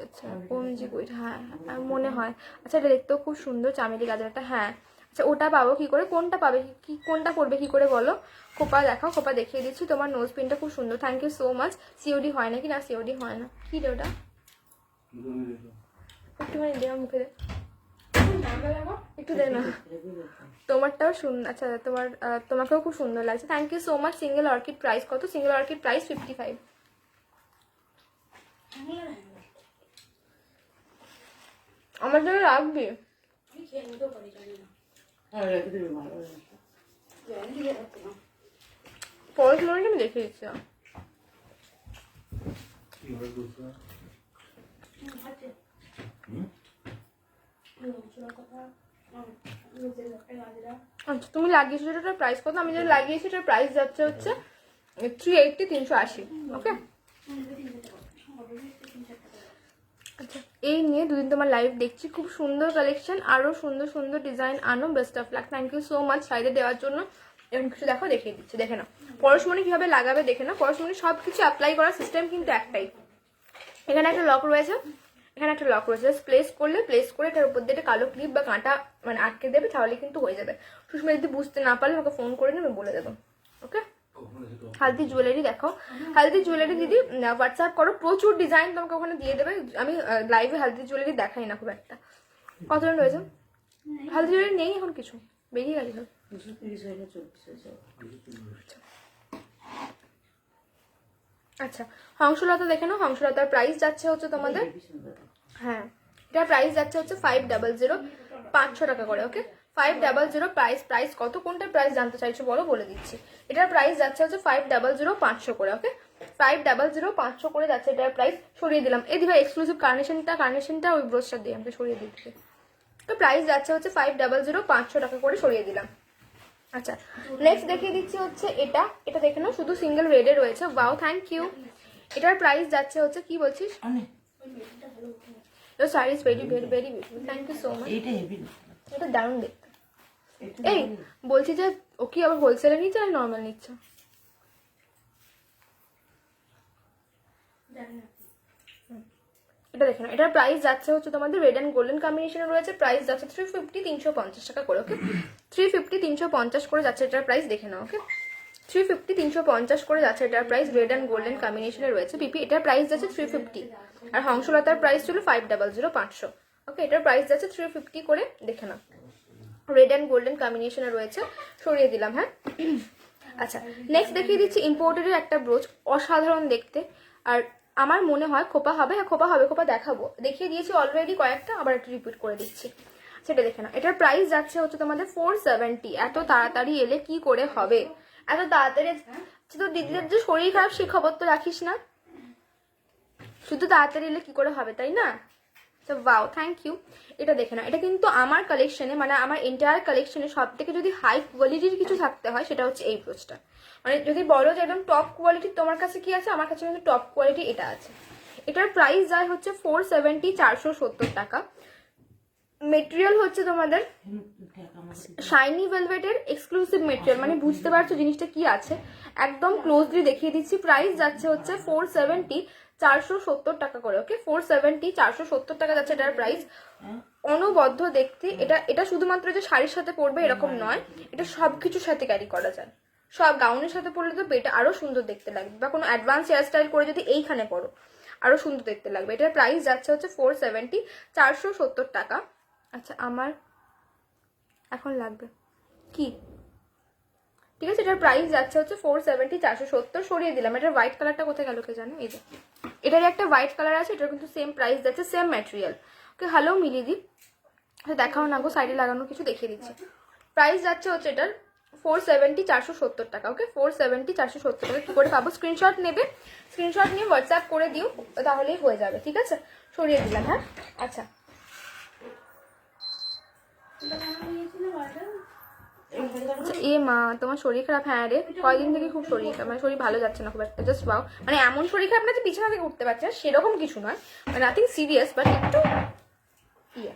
আচ্ছা ওমজি কুড়ি, হ্যাঁ হ্যাঁ, মনে হয়। আচ্ছা এটা দেখতেও খুব সুন্দর, চামেলি গাজরটা। হ্যাঁ আচ্ছা ওটা পাবো কি করে? কোনটা পাবে কি, কোনটা করবে কি করে বলো? খোপা দেখাও, খোপা দেখিয়ে দিচ্ছি। তোমার নোজ পিনটা খুব সুন্দর, thank you so much. COD হয় নাকি? না সিওডি হয় না। কি রে ওটা? একটুখানি দে আমার মুখে দে, একটু দে না। তোমারটাও সুন্দর। আচ্ছা তোমার তোমাকেও খুব সুন্দর লাগছে, thank you so much. Single orchid price কত? Single orchid price 55। আমার জন্য রাখবি? হ্যাঁ রেখে দিবি, ভালো হবে। পড়াশোনাটা আমি দেখে দিচ্ছি। কি হবে বুঝছো? আচ্ছা তুমি লাগিয়েছো যেটার প্রাইস কত? আমি যেটা লাগিয়েছি এটার প্রাইস যাচ্ছে হচ্ছে 380 380। ওকে আচ্ছা এই নিয়ে দুদিন তোমার লাইভ দেখছি, খুব সুন্দর কালেকশন, আরো সুন্দর সুন্দর ডিজাইন আনো। Best of luck, thank you so much সাইডে দেওয়ার জন্য। এরকম কিছু দেখো দেখিয়ে দিচ্ছি, দেখে নাও। পরশমণি কিভাবে লাগাবে দেখে নাও। পরশমণি সব কিছু অ্যাপ্লাই করার সিস্টেম কিন্তু একটাই। এখানে একটা লক রয়েছে, এখানে একটা লক রয়েছে, জাস্ট প্লেস করলে, প্লেস করে এটার উপর দিয়ে একটা কালো ক্লিপ বা কাঁটা মানে আটকে দেবে, তাহলে কিন্তু হয়ে যাবে। সুষমা যদি বুঝতে না পারলে আমাকে ফোন করে নিয়ে আমি বলে দেবো। ওকে, হালদি জুয়েলারি দেখো, হালদি জুয়েলারি দিদি হোয়াটসঅ্যাপ করো, প্রচুর ডিজাইন তোমাকে ওখানে দিয়ে দেবে। আমি লাইভে হালদি জুয়েলারি দেখাই না খুব একটা। কতজন রয়েছে? হালদি জুয়েলারি নেই এখন, কিছু বেরিয়ে গেছে। 230 হয়ে গেছে, 24 আচ্ছা হংসলতা দেখে নাও। হংসলতার প্রাইস যাচ্ছে হচ্ছে তোমাদের, হ্যাঁ এটার প্রাইস যাচ্ছে হচ্ছে 500 500 টাকা করে। ওকে 500 প্রাইস। প্রাইস কত? কোনটার প্রাইস জানতে চাইছো বলো, বলে দিচ্ছি। এটার প্রাইস যাচ্ছে হচ্ছে 500 500 করে। ওকে 500 500 করে যাচ্ছে এটার প্রাইস। সরিয়ে দিলাম এই দিবা এক্সক্লুসিভ কার্নেশনটা ওই ব্রোচটা দিয়ে আমাকে সরিয়ে দিচ্ছে। তো প্রাইস যাচ্ছে হচ্ছে 500 500 টাকা করে, সরিয়ে দিলাম। আচ্ছা নেক্সট দেখিয়ে দিচ্ছি হচ্ছে এটা দেখে নাও, শুধু সিঙ্গেল রেডে রয়েছে। Wow thank you. এটার প্রাইস যাচ্ছে হচ্ছে, কি বলছিস? Your saree is very very very beautiful. Thank you so much. এইটা হেভি। এটা দারুণ দেখতে। এই বলছি যে ও কি আবার হোলসেলে নিচ্ছে না নর্মাল নিচ্ছে? এটা দেখে না, এটার প্রাইস যাচ্ছে হচ্ছে তোমাদের রেড অ্যান্ড গোল্ডেন কম্বিনেশনে রয়েছে। প্রাইস যাচ্ছে 350 350 টাকা করে। ওকে 350 350 করে যাচ্ছে এটার প্রাইস, দেখে নাও। ওকে 350 350 করে যাচ্ছে এটার প্রাইস। রেড অ্যান্ড গোল্ডেন কম্বিনেশনে রয়েছে। পিপি এটার প্রাইস যাচ্ছে 350, আর হংসলতার প্রাইস ছিল 500 500। ওকে এটার প্রাইস যাচ্ছে 350 করে, দেখে নাও। রেড অ্যান্ড গোল্ডেন কম্বিনেশনে রয়েছে, সরিয়ে দিলাম। হ্যাঁ আচ্ছা নেক্সট দেখিয়ে দিচ্ছি ইম্পোর্টেডের একটা ব্রোচ, অসাধারণ দেখতে। আর আমার মনে হয় খোপা হবে। হ্যাঁ খোপা হবে, খোপা দেখাবো, দেখিয়ে দিয়েছি অলরেডি কয়েকটা, আবার একটু রিপিট করে দিচ্ছি। সেটা দেখে না। এটার প্রাইস যাচ্ছে হচ্ছে তোমাদের 470। এত তাড়াতাড়ি এলে কি করে হবে? এত তাড়াতাড়ি তো দিদিদের যে শরীর খারাপ সে খবর তো রাখিস না, শুধু তাড়াতাড়ি এলে কি করে হবে, তাই না? তো ওয়াও থ্যাংক ইউ। এটা দেখে না, এটা কিন্তু আমার কালেকশনে মানে আমার এন্টায়ার কালেকশনে সব থেকে যদি হাই কোয়ালিটির কিছু থাকতে হয় সেটা হচ্ছে এই ব্রোচটা। মানে যদি বলো যে একদম টপ কোয়ালিটির তোমার কাছে কি আছে, আমার কাছে কিন্তু টপ কোয়ালিটি এটা আছে। এটার প্রাইস যায় হচ্ছে 470 470 টাকা। মেটেরিয়াল হচ্ছে তোমাদের শাইনি ভেলভেটের এক্সক্লুসিভ মেটেরিয়াল, মানে বুঝতে পারছো জিনিসটা কি আছে। একদম ক্লোজলি দেখিয়ে দিচ্ছি। প্রাইস যাচ্ছে হচ্ছে 470 470 টাকা করে। ওকে 470 470 টাকা যাচ্ছে এটার প্রাইস। অনবদ্য দেখতে। এটা শুধুমাত্র যে শাড়ির সাথে পরবে এরকম নয়, এটা সবকিছুর সাথে ক্যারি করা যায়। সব গাউনের সাথে পরলে তো এটা আরো সুন্দর দেখতে লাগবে, বা কোনো অ্যাডভান্স হেয়ার স্টাইল করে যদি এইখানে পরো আরো সুন্দর দেখতে লাগবে। এটার প্রাইস যাচ্ছে হচ্ছে 470 470 টাকা। আচ্ছা আমার এখন লাগবে কি ঠিক আছে, এটার প্রাইস যাচ্ছে হচ্ছে 470, 470 সরিয়ে দিলাম। এটার হোয়াইট কালারটা কোথায় গেল কে জানো, এই যে এটার একটা হোয়াইট কালার আছে, এটার কিন্তু সেম প্রাইস যাচ্ছে, সেম ম্যাটেরিয়াল। ওকে, হ্যালো মিলিদি, দেখাও না গো, সাইডে লাগানো কিছু দেখিয়ে দিচ্ছি। প্রাইস যাচ্ছে হচ্ছে এটার 470, 470 টাকা। ওকে, 470, 470 টাকা। কি করে পাবো? স্ক্রিনশট নেবে, স্ক্রিনশট নিয়ে হোয়াটসঅ্যাপ করে দিও, তাহলেই হয়ে যাবে। ঠিক আছে, সরিয়ে দিলাম। হ্যাঁ, আচ্ছা আচ্ছা, এ মা তোমার শরীর খারাপ? হ্যাঁ রে, কয়দিন থেকে খুব শরীর খারাপ, মানে শরীর ভালো যাচ্ছে না খুব একটা। জাস্ট বাও, মানে এমন শরীর খারাপ না যে বিছানা থেকে উঠতে পারছে না, সেরকম কিছু নয়, মানে নাথিং সিরিয়াস, বাট একটু ইয়ে।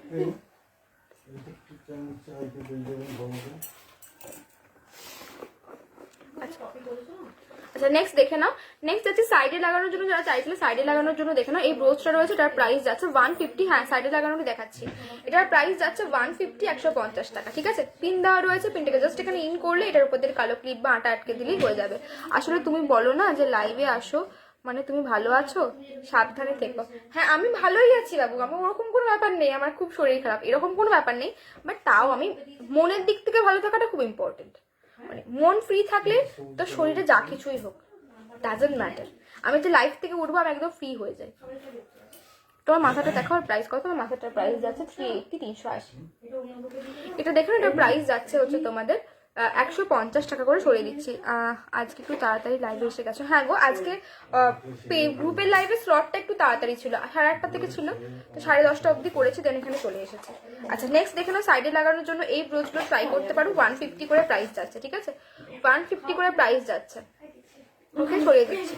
আচ্ছা নেক্সট দেখে নাও। নেক্সট আছে সাইডে লাগানোর জন্য, যারা চাইছিল সাইডে লাগানোর জন্য দেখে নাও। এই ব্রোচটা রয়েছে, এটার প্রাইস যাচ্ছে 150। হ্যাঁ, সাইডে লাগানোরই দেখাচ্ছি। এটার প্রাইস যাচ্ছে 150, 150 টাকা। ঠিক আছে, পিন দেওয়া রয়েছে, পিনটাকে জাস্ট এখানে ইন করলে এটার উপর দিয়ে কালো ক্লিপ বা আটা আটকে দিলেই হয়ে যাবে। আসলে তুমি বলো না যে লাইভে আসো, মানে তুমি ভালো আছো, সাবধানে থেকো। হ্যাঁ আমি ভালোই আছি বাবু, আমার ওরকম কোনো ব্যাপার নেই, আমার খুব শরীর খারাপ এরকম কোনো ব্যাপার নেই, বাট তাও আমি মনের দিক থেকে ভালো থাকাটা খুব ইম্পর্টেন্ট। মানে মন ফ্রি থাকলে তো শরীরে যা কিছুই হোক ডাজন্ট ম্যাটার। আমি যে লাইফ থেকে উঠবো আমি একদম ফ্রি হয়ে যাই। তোমার মাথাটা দেখো, আর প্রাইস কত? তোমার মাথাটার প্রাইস যাচ্ছে 380, 380। এটা দেখো, এটার প্রাইস যাচ্ছে হচ্ছে তোমাদের 150 টাকা করে সরিয়ে দিচ্ছি। আজকে একটু তাড়াতাড়ি লাইভে এসে গেছো। হ্যাঁ গো, আজকে গ্রুপের লাইভে স্লটটা একটু তাড়াতাড়ি ছিল, 8:30 থেকে ছিল, তো 10:30 অবধি করেছি, দেন এখানে চলে এসেছে। আচ্ছা নেক্সট দেখে নাও, সাইডে লাগানোর জন্য এই ব্রোচগুলো ট্রাই করতে পারো। 150 করে প্রাইস যাচ্ছে। ঠিক আছে, 150 করে প্রাইস যাচ্ছে। ওকে, সরিয়ে দিচ্ছি।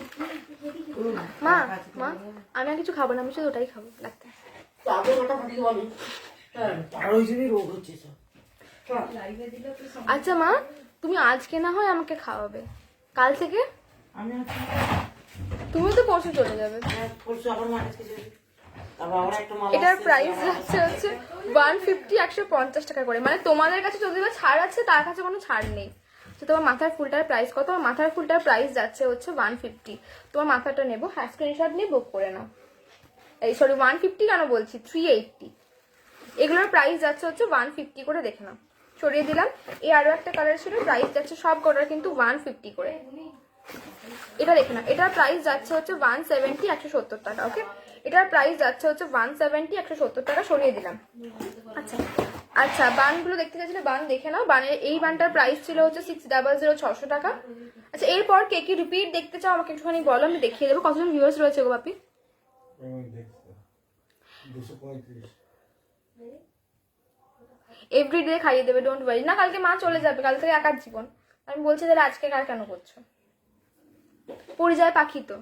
মা মা আমি আর কিছু খাবো না, আমি শুধু ওটাই খাবো লাগতে। আচ্ছা মা, তুমি আজকে না হয় আমাকে খাওয়াবে, কাল থেকে তুমি তো পরশু চলে যাবে। এটার প্রাইস যাচ্ছে হচ্ছে 150, 150 টাকা করে। মানে তোমাদের কাছে যদি বা ছাড় আছে, তার কাছে কোনো ছাড় নেই। তো তোমার মাথার ফুলটার প্রাইস কত? আমার মাথার ফুলটার প্রাইস যাচ্ছে হচ্ছে 150। তোমার মাথাটা নেবো, হ্যাঁ স্ক্রিনশট নিয়ে বুক করে নাও। এই সরি 150 কেন বলছি, 380। এগুলোর প্রাইস যাচ্ছে হচ্ছে 150 করে, দেখে নাও। সরিয়ে দিলাম। এই আরো একটা কালার ছিল, প্রাইস যাচ্ছে সব কটার কিন্তু 150 করে। এটা দেখে নাও, এটার প্রাইস যাচ্ছে হচ্ছে 170, 170 টাকা। ওকে, এটার প্রাইস যাচ্ছে হচ্ছে 170, 170 টাকা। সরিয়ে দিলাম। আচ্ছা আচ্ছা, বানগুলো দেখতে চাইছিলে, বান দেখে নাও। বানের এই বানটার প্রাইস ছিল হচ্ছে 600, 600 টাকা। আচ্ছা, এরপর কে কি রিপিট দেখতে চাও আমাকে একটুখানি বলো, আমি দেখিয়ে দেবো। কতজন ভিউয়ার্স রয়েছে গো বাপি? 235। এভরিডে খাইয়ে দেবে, ডোন্ট ওয়ারি। না, কালকে মা চলে যাবে, কাল থেকে একার জীবন। আমি বলছি তাহলে আজকে কার কেন করছো? পরিযায় পাখি তো।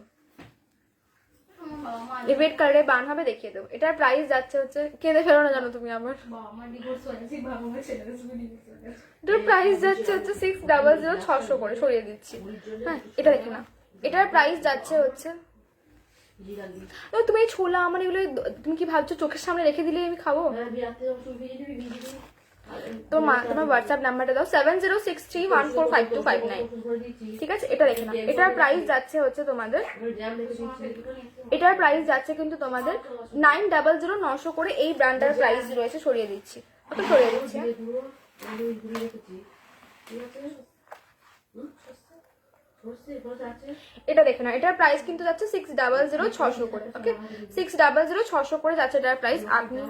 রেড কালারে বান হবে, দেখিয়ে দেবো। এটার প্রাইস যাচ্ছে হচ্ছে, কেঁদে ফেলো না জানো তুমি আমার। এটার প্রাইস যাচ্ছে হচ্ছে 600, 600 করে। সরিয়ে দিচ্ছি। হ্যাঁ, এটা দেখে না, এটার প্রাইস যাচ্ছে হচ্ছে, তুমি এই ছোলা আমার এগুলো তুমি কি ভাবছো চোখের সামনে রেখে দিলে আমি খাবো? তোমার হোয়াটসঅ্যাপ নাম্বারটা দাও, 7063145259। ঠিক আছে, এটা দেখে নাও। এটার প্রাইস যাচ্ছে হচ্ছে তোমাদের, এটার প্রাইস যাচ্ছে কিন্তু তোমাদের 900, 900 করে। এই ব্র্যান্ডের প্রাইস রয়েছে। সরিয়ে দিচ্ছি, কত সরিয়ে দিচ্ছি। এটা দেখে না, এটার প্রাইস কিন্তু যাচ্ছে 600, 600 করে। ওকে, 600, 600 করে যাচ্ছে এটার প্রাইস। আপনি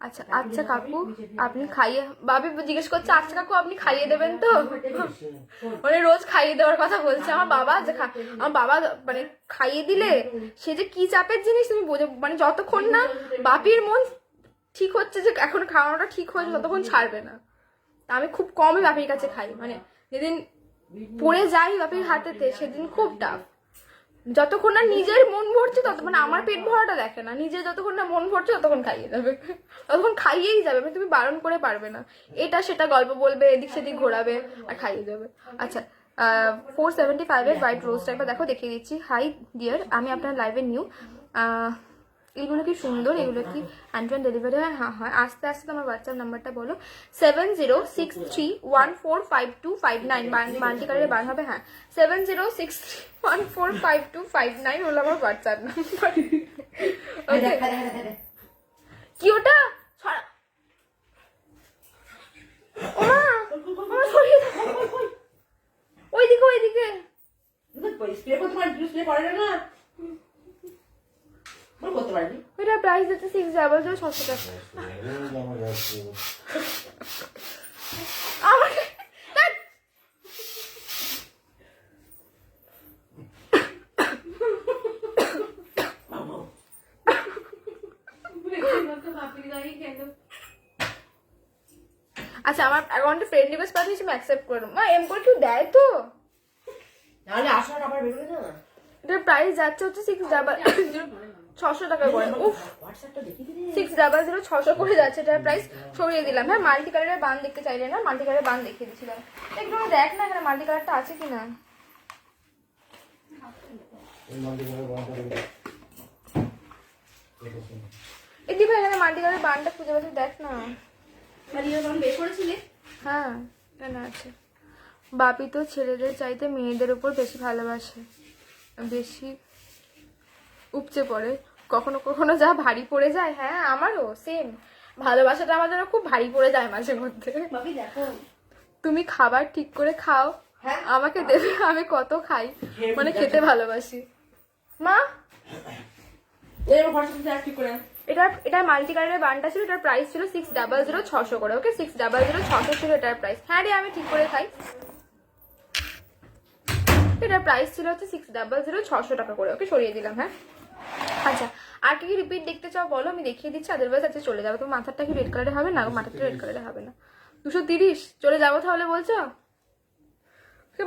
আচ্ছা আচ্ছা কাকু আপনি খাইয়ে, বাবি জিজ্ঞেস করছে আচ্ছা কাকু আপনি খাইয়ে দেবেন তো? মানে রোজ খাইয়ে দেওয়ার কথা বলছে আমার বাবা, যে আমার বাবা মানে খাইয়ে দিলে সে যে কি চাপের জিনিস তুমি বোঝো। মানে যতক্ষণ না বাপির মন ঠিক হচ্ছে যে এখন খাওয়ানোটা ঠিক হয়েছে, ততক্ষণ ছাড়বে না। তা আমি খুব কমই বাপির কাছে খাই, মানে যেদিন পড়ে যাই বাপির হাতেতে সেদিন খুব টাফ। যতক্ষণ না নিজের মন ভরছে তত, মানে আমার পেট ভরাটা দেখে না, নিজের যতক্ষণ না মন ভরছে ততক্ষণ খাইয়ে যাবে, ততক্ষণ খাইয়েই যাবে। মানে তুমি বারণ করে পারবে না, এটা সেটা গল্প বলবে, এদিক সেদিক ঘোরাবে আর খাইয়ে যাবে। আচ্ছা 475 এর হোয়াইট রোজটা একবার দেখো, দেখিয়ে দিচ্ছি। হাই ডিয়ার, আমি আপনার লাইভে নিউ। এগুলো কি সুন্দর, এগুলো কি হ্যান্ড টু হ্যান্ড ডেলিভারি হয়? হ্যাঁ হয়। আস্তে আস্তে তোমার হোয়াটসঅ্যাপ নাম্বারটা বলো। 7063145259 মাল্টি কালারে বার হবে। হ্যাঁ, 7063145259 হলো আমার হোয়াটসঅ্যাপ নাম্বার। কি ওটা? স্প্রে করতে পারি, স্প্রে করে না বল করতে পারিনি। এটার প্রাইস হচ্ছে 600 টাকা। আমার যাচ্ছে আমাকে ধ্যাৎ। বাপির গাড়ি কেন আচ্ছা আমার অ্যাকাউন্টে ফ্রেন্ড রিকোয়েস্ট পাঠিয়েছি, আমি অ্যাকসেপ্ট করে দেবো। মা এম করে কেউ দেয় তো? নাহলে আসলে আবার বেরোবে না। এটার প্রাইস যাচ্ছে হচ্ছে 600 টাকা করে। উফ, হোয়াটসঅ্যাপটা দেখি দিদি। 600 করে যাচ্ছে এটার প্রাইস। সরিয়ে দিলাম। হ্যাঁ, মাল্টি কালারের বান দেখতে চাইলে না, মাল্টি কালারের বান দেখিয়ে দিচ্ছিলাম। একটু দেখ না এখানে মাল্টি কালারটা আছে কিনা। এই মাল্টি করে বানাতে হবে। এই দিবা এখানে মাল্টি কালারের বানটা খুঁজে পাচ্ছি, দেখ না। বের করেছিলে হ্যাঁ এখানে আছে। বাপি তো ছেলেদের চাইতে মেয়েদের উপর বেশি ভালোবাসে, বেশি উপচে পড়ে, কখনো কখনো যা ভারী পড়ে যায়। হ্যাঁ আমারও সেম, ভালোবাসাটা আমার জন্য খুব ভারী পড়ে যায় মাঝে মধ্যে। বাপি দেখো তুমি খাবার ঠিক করে খাও, হ্যাঁ। আমাকে দেবে, আমি কত খাই, মানে খেতে ভালোবাসি। মা এর হোয়াটসঅ্যাপটা ঠিক করে এটা মাল্টি কালারের বানটা ছিল, এটার প্রাইস ছিল 600 করে। ওকে 600 ছিল এটার প্রাইস। হ্যাঁ রে আমি ঠিক করে খাই। এটার প্রাইস ছিল হচ্ছে 600 টাকা করে। ওকে সরিয়ে দিলাম। হ্যাঁ আচ্ছা, আর কি কি রিপিট দেখতে চাও বলো, আমি দেখিয়ে দিচ্ছি, আদারওয়াইজ আজকে চলে যাবো। তো মাথাটা কি রেড কালারে হবে না? মাথাটা রেড কালারে হবে না। 230 চলে যাবো তাহলে বলছো?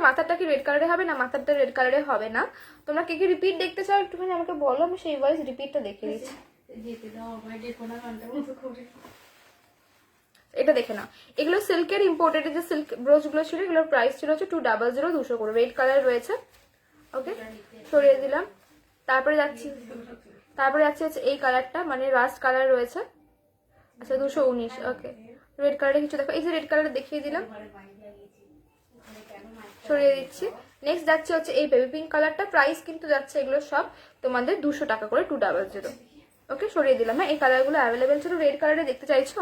মাথাটা কি রেড কালারে হবে না? মাথাটা রেড কালারে হবে না। তোমরা কি কি রিপিট দেখতে চাও একটুখানি আমাকে বলো, আমি সেই ওয়াইজ রিপিটটা দেখিয়ে দিচ্ছি। যেতে দাও আমার ডেকোনা ঘন্টা মতো করে এটা দেখে না, এগুলো সিল্কের ইম্পোর্টেড যে সিল্ক ব্রোচগুলো ছিল, এগুলোর প্রাইস ছিল হচ্ছে 200 200 করে। রেড কালার রয়েছে। ওকে সরিয়ে দিলাম। তারপরে যাচ্ছি হচ্ছে এই কালারটা, মানে রাস্ট কালার রয়েছে। আচ্ছা 219। ওকে রেড কালারে কিছু দেখো, এই যে রেড কালার দেখিয়ে দিলাম, সরিয়ে দিচ্ছি। নেক্সট যাচ্ছে হচ্ছে এই বেবি পিঙ্ক কালারটা, প্রাইস কিন্তু যাচ্ছে এগুলো সব তোমাদের 200 টাকা করে 200। ওকে সরিয়ে দিলাম। হ্যাঁ এই কালারগুলো অ্যাভেলেবেল ছিল। রেড কালারে দেখতে চাইছো?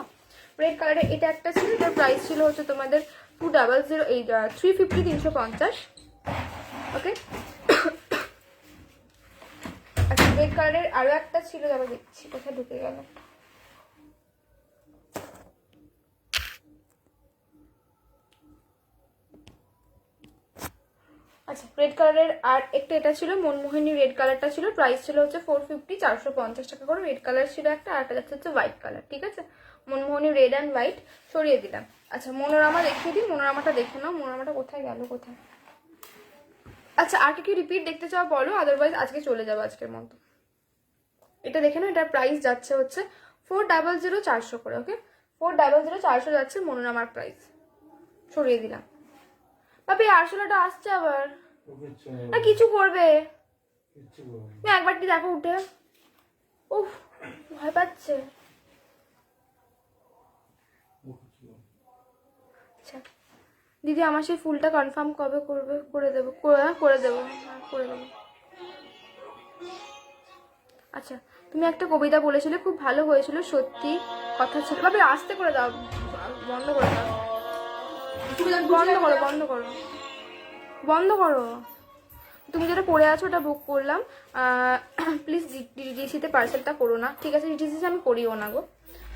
রেড কালারে এটা একটা ছিল, এটার প্রাইস ছিল হচ্ছে তোমাদের 200, এই 350 350। ওকে আচ্ছা রেড কালারের আরো একটা ছিল, যারা দেখছি কোথায় ঢুকে গেল। আচ্ছা রেড কালারের আর একটা এটা ছিল, মনমোহিনী রেড কালারটা ছিল, প্রাইস ছিল হচ্ছে 450 450 টাকা করে। রেড কালার ছিল একটা, আর একটা যাচ্ছে হচ্ছে হোয়াইট কালার। ঠিক আছে, মনমোহিনী রেড অ্যান্ড হোয়াইট সরিয়ে দিলাম। আচ্ছা মনোরামা দেখিয়ে দিই, মনোরামাটা দেখে নাও, মনোরামাটা কোথায় গেল কোথায়। আচ্ছা আর কি রিপিট দেখতে চাও বলো, আদারওয়াইজ আজকে চলে যাবো আজকের মতো। এটা দেখে নাও, এটার প্রাইস যাচ্ছে হচ্ছে 400 400 করে। ওকে 400 400 যাচ্ছে মনোরামার প্রাইস। সরিয়ে দিলাম। বাপি আরশোলাটা আসছে আবার, না কিছু করবে না, একবারটি দেখো উঠে। উফ ভয় পাচ্ছে। আচ্ছা দিদি আমার সেই ফুলটা কনফার্ম কবে করবে? করে দেবো, করে দেবো, হ্যাঁ করে দেবো। আচ্ছা তুমি একটা কবিতা বলেছিলে, খুব ভালো হয়েছিল, সত্যি কথা ছিল। বাপি আস্তে করে দাও, বন্ধ করে দাও, বন্ধ করো। তুমি যেটা পড়ে আছো ওটা বুক করলাম, প্লিজ ডিটিসিতে পার্সেলটা করো না। ঠিক আছে ডিটিসিতে আমি করিও না গো।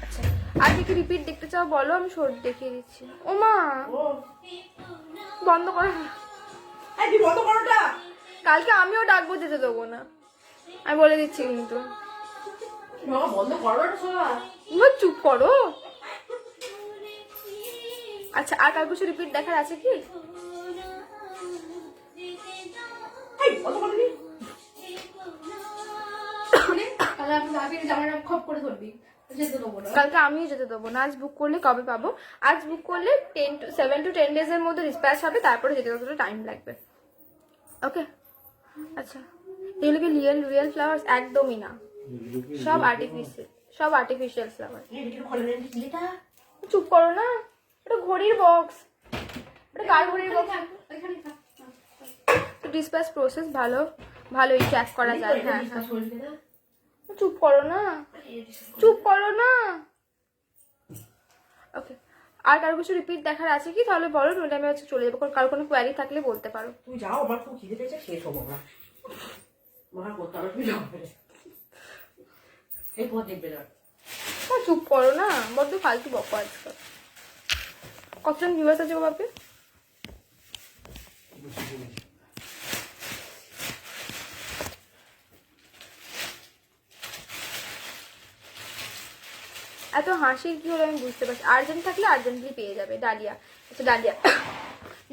আচ্ছা আর কি রিপিট দেখতে চাও বলো, আমি সর্দি দেখিয়ে দিচ্ছি। ও মা বন্ধ করো, বন্ধ করোটা। কালকে আমিও ডাকবো, যেতে দেবো না, আমি বলে দিচ্ছি কিন্তু। বন্ধ করো চুপ করো। আচ্ছা আর কার কিছু রিপিট দেখার আছে কি? তাহলে আমি বাপির জামাটা খপ করে ধরবি, যেতে দেবো না। কালকে আমিও যেতে দেবো না। আজ বুক করলে কবে পাবো? আজ বুক করলে 7 to 10 ডেজের মধ্যে ডিসপ্যাচ হবে, তারপরে যেতে যতটা টাইম লাগবে। ওকে আচ্ছা এগুলো কি রিয়েল ফ্লাওয়ার্স? একদমই না, সব আর্টিফিশিয়াল ফ্লাওয়ার। চুপ করো না, এটা ঘড়ির বক্স, এটা কার ঘড়ির বক্স? ডিসপ্যাচ প্রসেস ভালোই ট্র্যাক করা যায়। হ্যাঁ চুপ করো না। ওকে আর কারো কিছু রিপিট দেখার আছে কি তাহলে বলো, নইলে আমি হচ্ছে চলে যাবো। কারো কোনো কোয়ারি থাকলে বলতে পারো। তুই যাও, আমার খুব খিদে পেয়েছে, শেষ হবো না। মার করতে হবে, তুই যাও। এই পথ দেখবে না। চুপ করো না, বড্ড ফালতু বকো আজকাল। কতজন ভিউয়ার্স আছে গো বাপে? এত হাসির কি হলো আমি বুঝতে পারছি। আর্জেন্ট থাকলে আর্জেন্টলি পেয়ে যাবে। ডালিয়া, আচ্ছা ডালিয়া,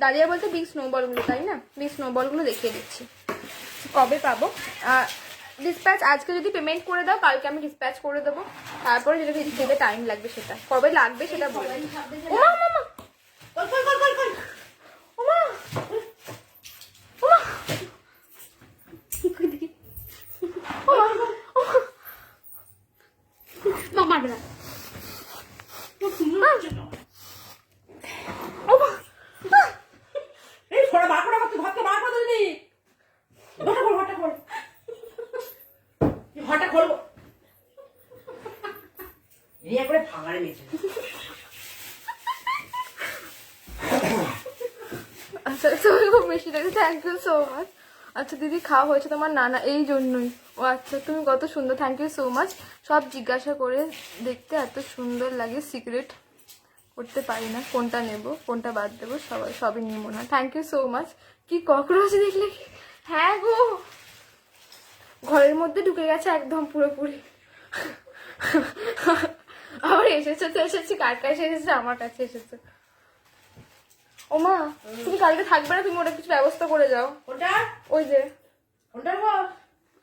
ডালিয়া বলতে বিগ স্নোবলগুলো, তাই না? বিগ স্নোবলগুলো দেখিয়ে দিচ্ছি কবে পাবো। ডিসপ্যাচ আজকে যদি পেমেন্ট করে দাও, কালকে আমি ডিসপ্যাচ করে দেবো। তারপরে যেটা যেতে টাইম লাগবে সেটা কবে লাগবে সেটা বলে। ওমা মামা, call call call call call. ওমা ওমা মা মারবে না। ওমা। এই ছোড়া বার করে তুই ঘরকে বার করে দিলি। ঘরটা খোল। ঘরটা খোল। রিয়া করে ভাঙারে মেয়েছে। আচ্ছা তুমি খুব বেশি লাগে, থ্যাংক ইউ সো মাচ। আচ্ছা দিদি খাওয়া হয়েছে তোমার? না এই জন্যই। ও আচ্ছা, তুমি কত সুন্দর, থ্যাংক ইউ সো মাচ। সব জিজ্ঞাসা করে দেখতে এত সুন্দর লাগে, সিক্রেট করতে পারি না কোনটা নেব কোনটা বাদ দেবো, সবই নিয়ে মনে হয়। Thank you so much. কি ককরোচ দেখলে কি? হ্যাঁ গো, ঘরের মধ্যে ঢুকে গেছে একদম পুরোপুরি। আবার এসেছে তো এসেছি, কার কাছে এসেছে? আমার কাছে এসেছে। ওমা তুমি কালকে থাকবে না, তুমি ওটা কিছু ব্যবস্থা করে যাও। কোনটা? ওই যে কোনটা বল?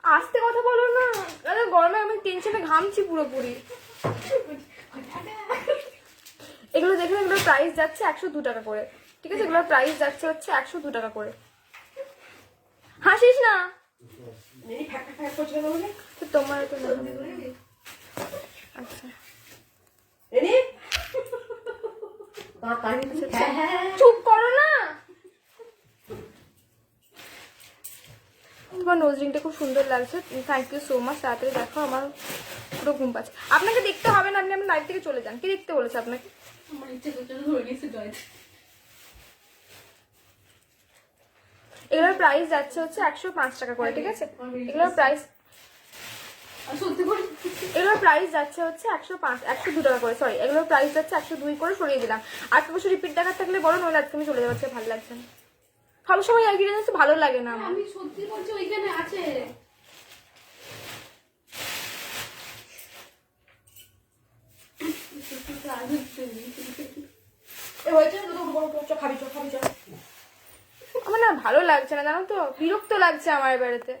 আস্তে কথা বলো না, দাদা গরমে আমি টেনশনে ঘামছি পুরোপুরি। এগুলো দেখুন, এগুলোর প্রাইস যাচ্ছে 102 টাকা করে, ঠিক আছে? এগুলোর প্রাইস যাচ্ছে হচ্ছে 102 টাকা করে। হাসিস না নেনি ফ্যাক ফ্যাক করছে না বলে? তো তোমার তো আচ্ছা নেনি তা তাই হ্যাঁ চুপ করো না। তোমার নোজ রিংটা খুব সুন্দর লাগছে, থ্যাংক ইউ সো মাচ। তাড়াতাড়ি দেখো, আমার পুরো ঘুম পাচ্ছে। আপনাকে দেখতে হবে না, আপনি আপনার লাইফ থেকে চলে যান। কি দেখতে বলেছে আপনাকে? আমার ইচ্ছে করছে ধরে নিয়েছে জয়। এগুলোর প্রাইস যাচ্ছে হচ্ছে 105 টাকা করে, ঠিক আছে? এগুলোর প্রাইস আর সত্যি করে এগুলোর প্রাইস যাচ্ছে হচ্ছে 102 টাকা করে, সরি এগুলোর প্রাইস যাচ্ছে 102 করে, সরিয়ে দিলাম। আর কিছু রিপিট দেখার থাকলে বলো, নইলে আজকে আমি চলে যাচ্ছে, ভালো লাগছে না। সব সময় আর কি জানিস, ভালো লাগে না আমার। আমি সত্যি বলছি ওইখানে আছে। এ হয়েছে তো তো খাবি চ আমার না ভালো লাগছে না, জানো তো, বিরক্ত লাগছে আমার বেড়াতে।